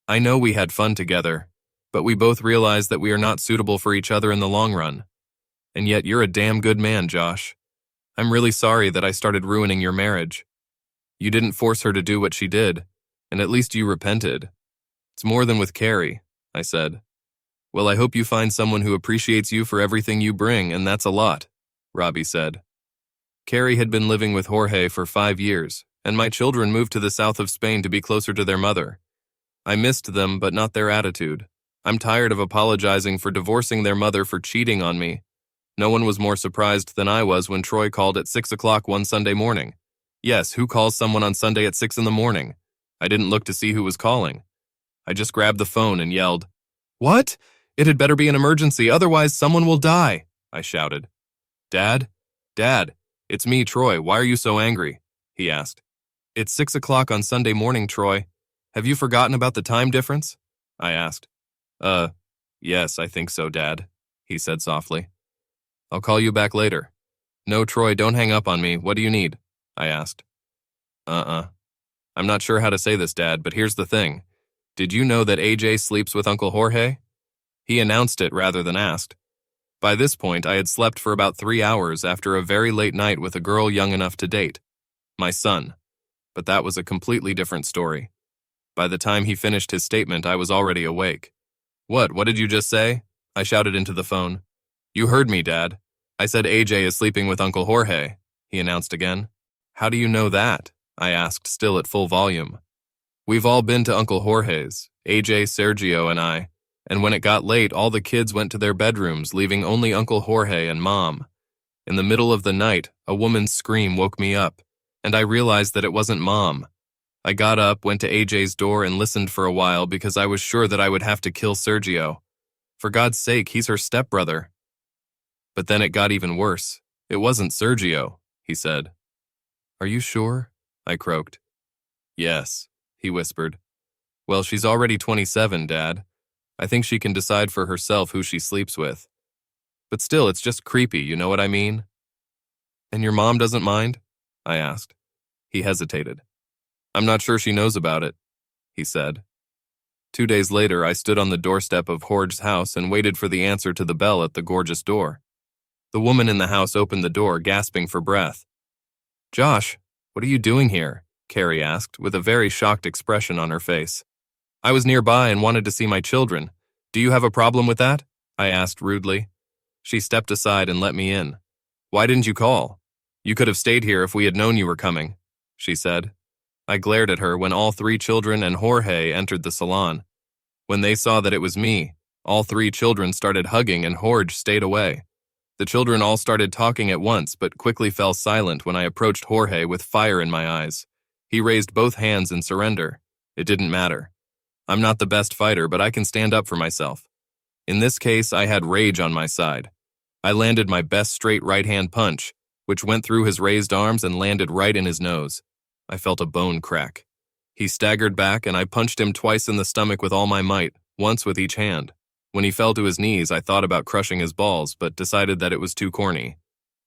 I know we had fun together, but we both realize that we are not suitable for each other in the long run. And yet you're a damn good man, Josh. I'm really sorry that I started ruining your marriage. You didn't force her to do what she did, and at least you repented. It's more than with Carrie, I said. Well, I hope you find someone who appreciates you for everything you bring, and that's a lot, Robbie said. Carrie had been living with Jorge for 5 years, and my children moved to the south of Spain to be closer to their mother. I missed them, but not their attitude. I'm tired of apologizing for divorcing their mother for cheating on me. No one was more surprised than I was when Troy called at 6 o'clock one Sunday morning. Yes, who calls someone on Sunday at 6 in the morning? I didn't look to see who was calling. I just grabbed the phone and yelled, What? It had better be an emergency, otherwise someone will die, I shouted. Dad? Dad, it's me, Troy. Why are you so angry? He asked. It's 6 o'clock on Sunday morning, Troy. Have you forgotten about the time difference? I asked. Yes, I think so, Dad, he said softly. I'll call you back later. No, Troy, don't hang up on me. What do you need? I asked. I'm not sure how to say this, Dad, but here's the thing. Did you know that AJ sleeps with Uncle Jorge? He announced it rather than asked. By this point, I had slept for about 3 hours after a very late night with a girl young enough to date, my son. But that was a completely different story. By the time he finished his statement, I was already awake. What did you just say? I shouted into the phone. You heard me, Dad. I said AJ is sleeping with Uncle Jorge, he announced again. How do you know that? I asked, still at full volume. We've all been to Uncle Jorge's, AJ, Sergio, and I, and when it got late, all the kids went to their bedrooms, leaving only Uncle Jorge and Mom. In the middle of the night, a woman's scream woke me up, and I realized that it wasn't Mom. I got up, went to AJ's door, and listened for a while because I was sure that I would have to kill Sergio. For God's sake, he's her stepbrother. But then it got even worse. It wasn't Sergio, he said. Are you sure? I croaked. Yes, he whispered. Well, she's already 27, Dad. I think she can decide for herself who she sleeps with. But still, it's just creepy, you know what I mean? And your mom doesn't mind? I asked. He hesitated. I'm not sure she knows about it, he said. 2 days later, I stood on the doorstep of Jorge's house and waited for the answer to the bell at the gorgeous door. The woman in the house opened the door, gasping for breath. Josh, what are you doing here? Carrie asked, with a very shocked expression on her face. I was nearby and wanted to see my children. Do you have a problem with that? I asked rudely. She stepped aside and let me in. Why didn't you call? You could have stayed here if we had known you were coming, she said. I glared at her when all 3 children and Jorge entered the salon. When they saw that it was me, all 3 children started hugging and Jorge stayed away. The children all started talking at once but quickly fell silent when I approached Jorge with fire in my eyes. He raised both hands in surrender. It didn't matter. I'm not the best fighter, but I can stand up for myself. In this case, I had rage on my side. I landed my best straight right-hand punch, which went through his raised arms and landed right in his nose. I felt a bone crack. He staggered back, and I punched him twice in the stomach with all my might, once with each hand. When he fell to his knees, I thought about crushing his balls, but decided that it was too corny.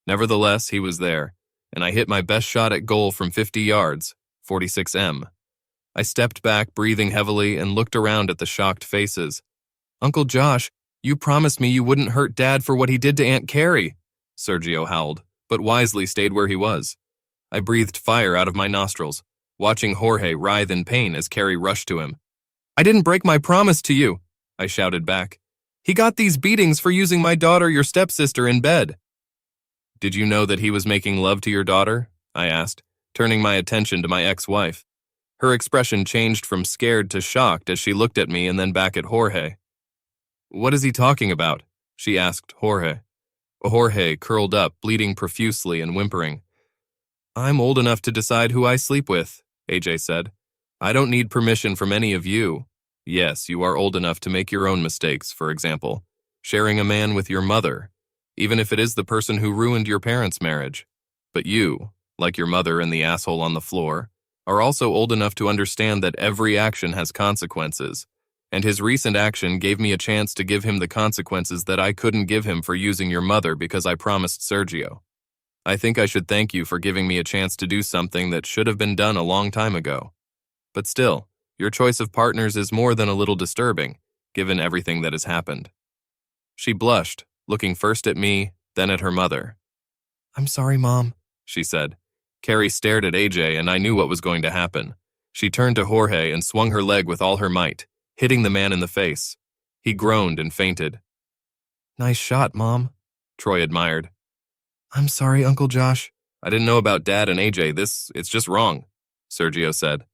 Nevertheless, he was there, and I hit my best shot at goal from 50 yards, 46M. I stepped back, breathing heavily, and looked around at the shocked faces. Uncle Josh, you promised me you wouldn't hurt Dad for what he did to Aunt Carrie, Sergio howled, but wisely stayed where he was. I breathed fire out of my nostrils, watching Jorge writhe in pain as Carrie rushed to him. I didn't break my promise to you, I shouted back. He got these beatings for using my daughter, your stepsister, in bed. Did you know that he was making love to your daughter? I asked, turning my attention to my ex-wife. Her expression changed from scared to shocked as she looked at me and then back at Jorge. What is he talking about? She asked Jorge. Jorge curled up, bleeding profusely and whimpering. I'm old enough to decide who I sleep with, AJ said. I don't need permission from any of you. Yes, you are old enough to make your own mistakes, for example, sharing a man with your mother, even if it is the person who ruined your parents' marriage. But you, like your mother and the asshole on the floor, are also old enough to understand that every action has consequences, and his recent action gave me a chance to give him the consequences that I couldn't give him for using your mother because I promised Sergio. I think I should thank you for giving me a chance to do something that should have been done a long time ago. But still, your choice of partners is more than a little disturbing, given everything that has happened. She blushed, looking first at me, then at her mother. I'm sorry, Mom, she said. Carrie stared at AJ, and I knew what was going to happen. She turned to Jorge and swung her leg with all her might, hitting the man in the face. He groaned and fainted. Nice shot, Mom, Troy admired. I'm sorry, Uncle Josh. I didn't know about Dad and AJ. It's just wrong, Sergio said.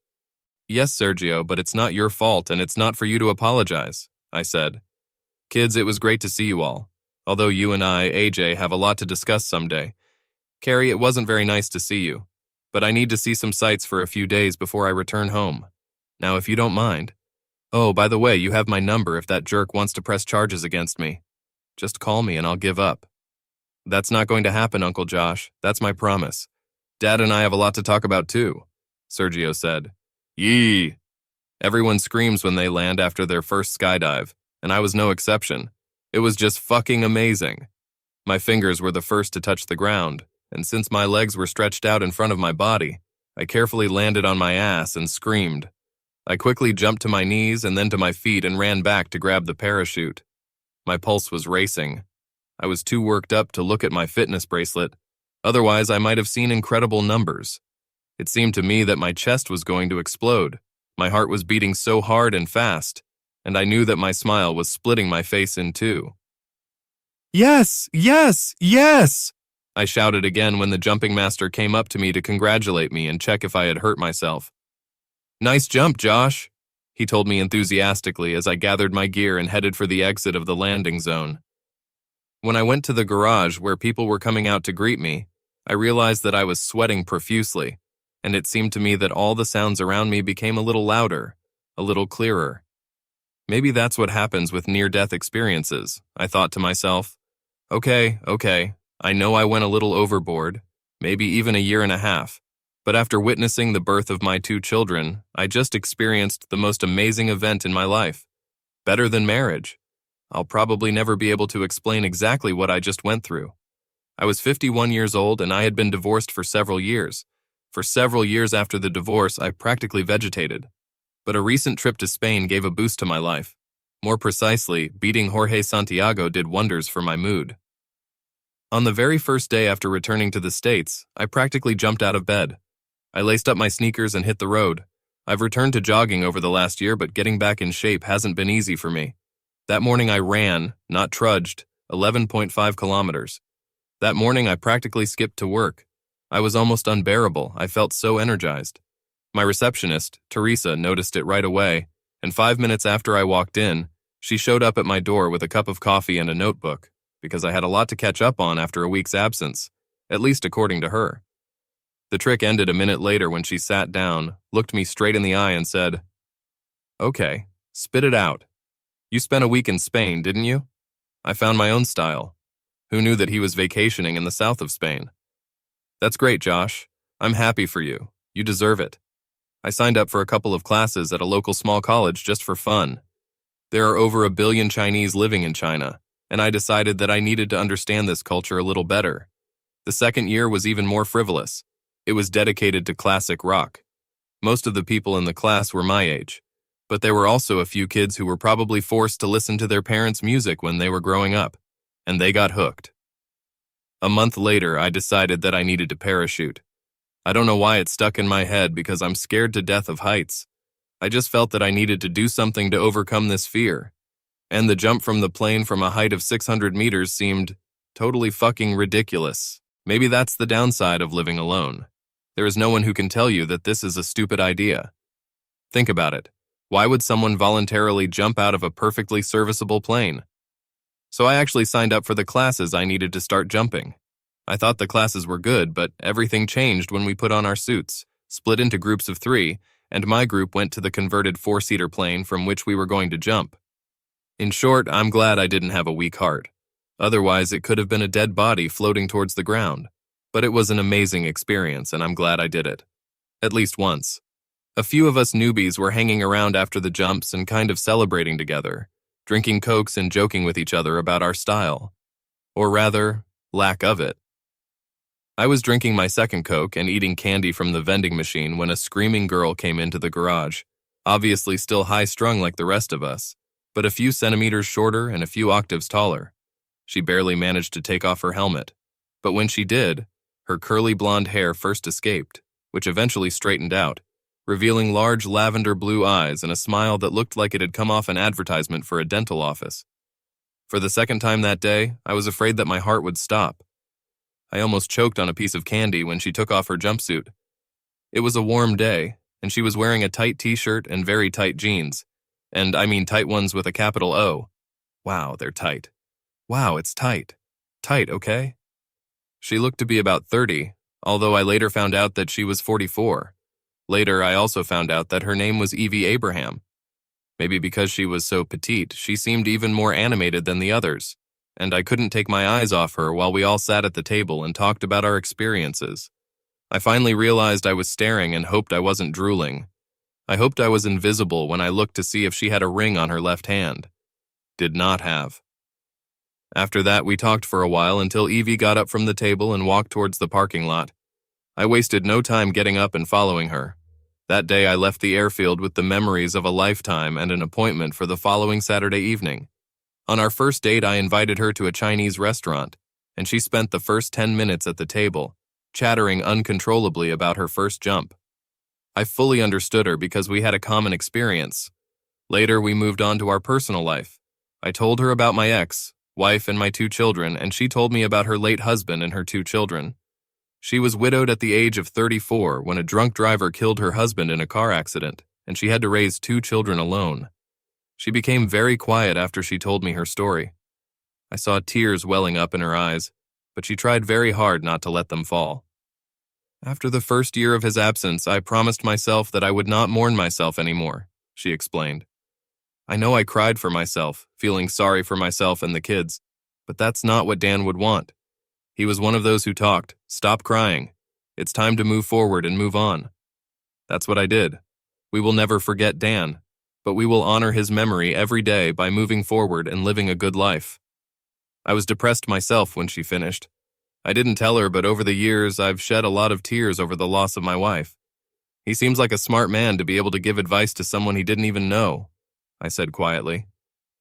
Yes, Sergio, but it's not your fault, and it's not for you to apologize, I said. Kids, it was great to see you all. Although you and I, AJ, have a lot to discuss someday. Carrie, it wasn't very nice to see you, but I need to see some sights for a few days before I return home. Now, if you don't mind. Oh, by the way, you have my number if that jerk wants to press charges against me. Just call me and I'll give up. That's not going to happen, Uncle Josh. That's my promise. Dad and I have a lot to talk about too, Sergio said. Yee! Everyone screams when they land after their first skydive, and I was no exception. It was just fucking amazing. My fingers were the first to touch the ground, and since my legs were stretched out in front of my body, I carefully landed on my ass and screamed. I quickly jumped to my knees and then to my feet and ran back to grab the parachute. My pulse was racing. I was too worked up to look at my fitness bracelet. Otherwise, I might have seen incredible numbers. It seemed to me that my chest was going to explode. My heart was beating so hard and fast, and I knew that my smile was splitting my face in two. Yes, yes, yes! I shouted again when the jumping master came up to me to congratulate me and check if I had hurt myself. Nice jump, Josh, he told me enthusiastically as I gathered my gear and headed for the exit of the landing zone. When I went to the garage where people were coming out to greet me, I realized that I was sweating profusely, and it seemed to me that all the sounds around me became a little louder, a little clearer. Maybe that's what happens with near-death experiences, I thought to myself. Okay, I know I went a little overboard, maybe even a year and a half, but after witnessing the birth of my 2 children, I just experienced the most amazing event in my life. Better than marriage. I'll probably never be able to explain exactly what I just went through. I was 51 years old and I had been divorced for several years. For several years after the divorce, I practically vegetated. But a recent trip to Spain gave a boost to my life. More precisely, beating Jorge Santiago did wonders for my mood. On the very first day after returning to the States, I practically jumped out of bed. I laced up my sneakers and hit the road. I've returned to jogging over the last year, but getting back in shape hasn't been easy for me. That morning I ran, not trudged, 11.5 kilometers. That morning I practically skipped to work. I was almost unbearable. I felt so energized. My receptionist, Teresa, noticed it right away, and 5 minutes after I walked in, she showed up at my door with a cup of coffee and a notebook, because I had a lot to catch up on after a week's absence, at least according to her. The trick ended a minute later when she sat down, looked me straight in the eye and said, "Okay, spit it out. You spent a week in Spain, didn't you? I found my own style. Who knew that he was vacationing in the south of Spain? That's great, Josh. I'm happy for you. You deserve it. I signed up for a couple of classes at a local small college just for fun. There are over 1 billion Chinese living in China, and I decided that I needed to understand this culture a little better. The second year was even more frivolous. It was dedicated to classic rock. Most of the people in the class were my age, but there were also a few kids who were probably forced to listen to their parents' music when they were growing up, and they got hooked. A month later, I decided that I needed to parachute. I don't know why it stuck in my head because I'm scared to death of heights. I just felt that I needed to do something to overcome this fear. And the jump from the plane from a height of 600 meters seemed totally fucking ridiculous. Maybe that's the downside of living alone. There is no one who can tell you that this is a stupid idea. Think about it. Why would someone voluntarily jump out of a perfectly serviceable plane? So I actually signed up for the classes I needed to start jumping. I thought the classes were good, but everything changed when we put on our suits, split into groups of 3, and my group went to the converted 4-seater plane from which we were going to jump. In short, I'm glad I didn't have a weak heart. Otherwise, it could have been a dead body floating towards the ground. But it was an amazing experience, and I'm glad I did it. At least once. A few of us newbies were hanging around after the jumps and kind of celebrating together, drinking Cokes and joking with each other about our style. Or rather, lack of it. I was drinking my second Coke and eating candy from the vending machine when a screaming girl came into the garage, obviously still high-strung like the rest of us, but a few centimeters shorter and a few octaves taller. She barely managed to take off her helmet, but when she did, her curly blonde hair first escaped, which eventually straightened out, revealing large lavender blue eyes and a smile that looked like it had come off an advertisement for a dental office. For the second time that day, I was afraid that my heart would stop. I almost choked on a piece of candy when she took off her jumpsuit. It was a warm day, and she was wearing a tight t-shirt and very tight jeans. And I mean tight ones with a capital O. Wow, they're tight. Wow, it's tight. Tight, okay? She looked to be about 30, although I later found out that she was 44. Later, I also found out that her name was Evie Abraham. Maybe because she was so petite, she seemed even more animated than the others, and I couldn't take my eyes off her while we all sat at the table and talked about our experiences. I finally realized I was staring and hoped I wasn't drooling. I hoped I was invisible when I looked to see if she had a ring on her left hand. Did not have. After that, we talked for a while until Evie got up from the table and walked towards the parking lot. I wasted no time getting up and following her. That day, I left the airfield with the memories of a lifetime and an appointment for the following Saturday evening. On our first date, I invited her to a Chinese restaurant, and she spent the first 10 minutes at the table, chattering uncontrollably about her first jump. I fully understood her because we had a common experience. Later, we moved on to our personal life. I told her about my ex, wife, and my 2 children, and she told me about her late husband and her 2 children. She was widowed at the age of 34 when a drunk driver killed her husband in a car accident, and she had to raise 2 children alone. She became very quiet after she told me her story. I saw tears welling up in her eyes, but she tried very hard not to let them fall. After the first year of his absence, I promised myself that I would not mourn myself anymore, she explained. I know I cried for myself, feeling sorry for myself and the kids, but that's not what Dan would want. He was one of those who talked, "Stop crying. It's time to move forward and move on." That's what I did. We will never forget Dan, but we will honor his memory every day by moving forward and living a good life. I was depressed myself when she finished. I didn't tell her, but over the years, I've shed a lot of tears over the loss of my wife. He seems like a smart man to be able to give advice to someone he didn't even know, I said quietly.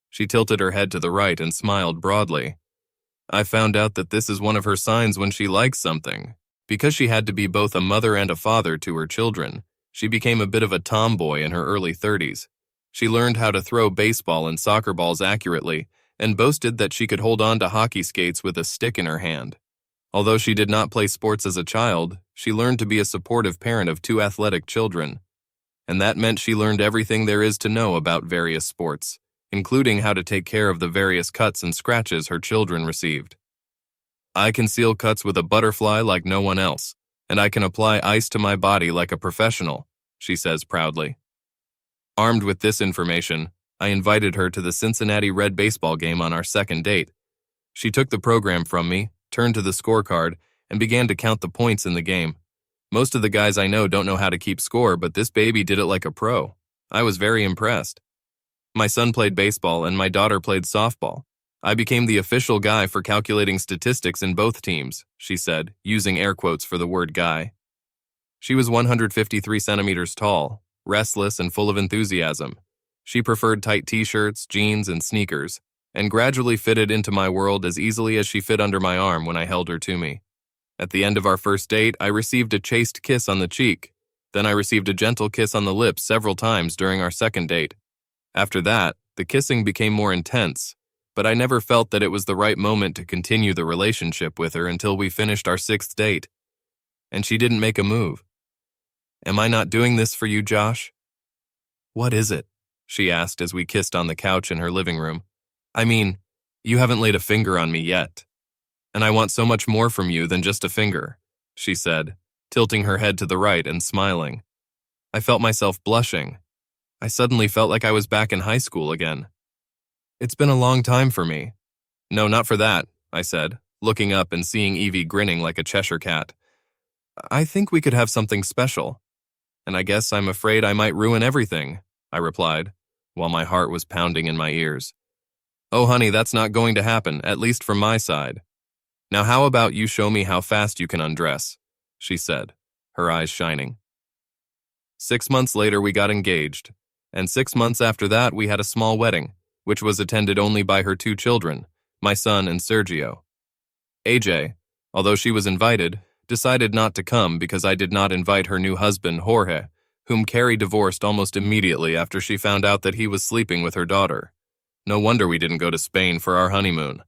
She tilted her head to the right and smiled broadly. I found out that this is one of her signs when she likes something. Because she had to be both a mother and a father to her children, she became a bit of a tomboy in her early 30s. She learned how to throw baseball and soccer balls accurately and boasted that she could hold on to hockey skates with a stick in her hand. Although she did not play sports as a child, she learned to be a supportive parent of 2 athletic children. And that meant she learned everything there is to know about various sports, including how to take care of the various cuts and scratches her children received. I can seal cuts with a butterfly like no one else, and I can apply ice to my body like a professional, she says proudly. Armed with this information, I invited her to the Cincinnati Red baseball game on our second date. She took the program from me, turned to the scorecard, and began to count the points in the game. Most of the guys I know don't know how to keep score, but this baby did it like a pro. I was very impressed. My son played baseball and my daughter played softball. I became the official guy for calculating statistics in both teams, she said, using air quotes for the word guy. She was 153 centimeters tall, restless and full of enthusiasm. She preferred tight t-shirts, jeans, and sneakers, and gradually fitted into my world as easily as she fit under my arm when I held her to me. At the end of our first date, I received a chaste kiss on the cheek. Then I received a gentle kiss on the lips several times during our second date. After that, the kissing became more intense, but I never felt that it was the right moment to continue the relationship with her until we finished our 6th date. And she didn't make a move. Am I not doing this for you, Josh? What is it? She asked as we kissed on the couch in her living room. I mean, you haven't laid a finger on me yet. And I want so much more from you than just a finger, she said, tilting her head to the right and smiling. I felt myself blushing. I suddenly felt like I was back in high school again. It's been a long time for me. No, not for that, I said, looking up and seeing Evie grinning like a Cheshire cat. I think we could have something special. And I guess I'm afraid I might ruin everything, I replied, while my heart was pounding in my ears. Oh, honey, that's not going to happen, at least from my side. Now how about you show me how fast you can undress, she said, her eyes shining. 6 months later, we got engaged, and 6 months after that, we had a small wedding, which was attended only by her 2 children, my son and Sergio. AJ, although she was invited, decided not to come because I did not invite her new husband, Jorge, whom Carrie divorced almost immediately after she found out that he was sleeping with her daughter. No wonder we didn't go to Spain for our honeymoon.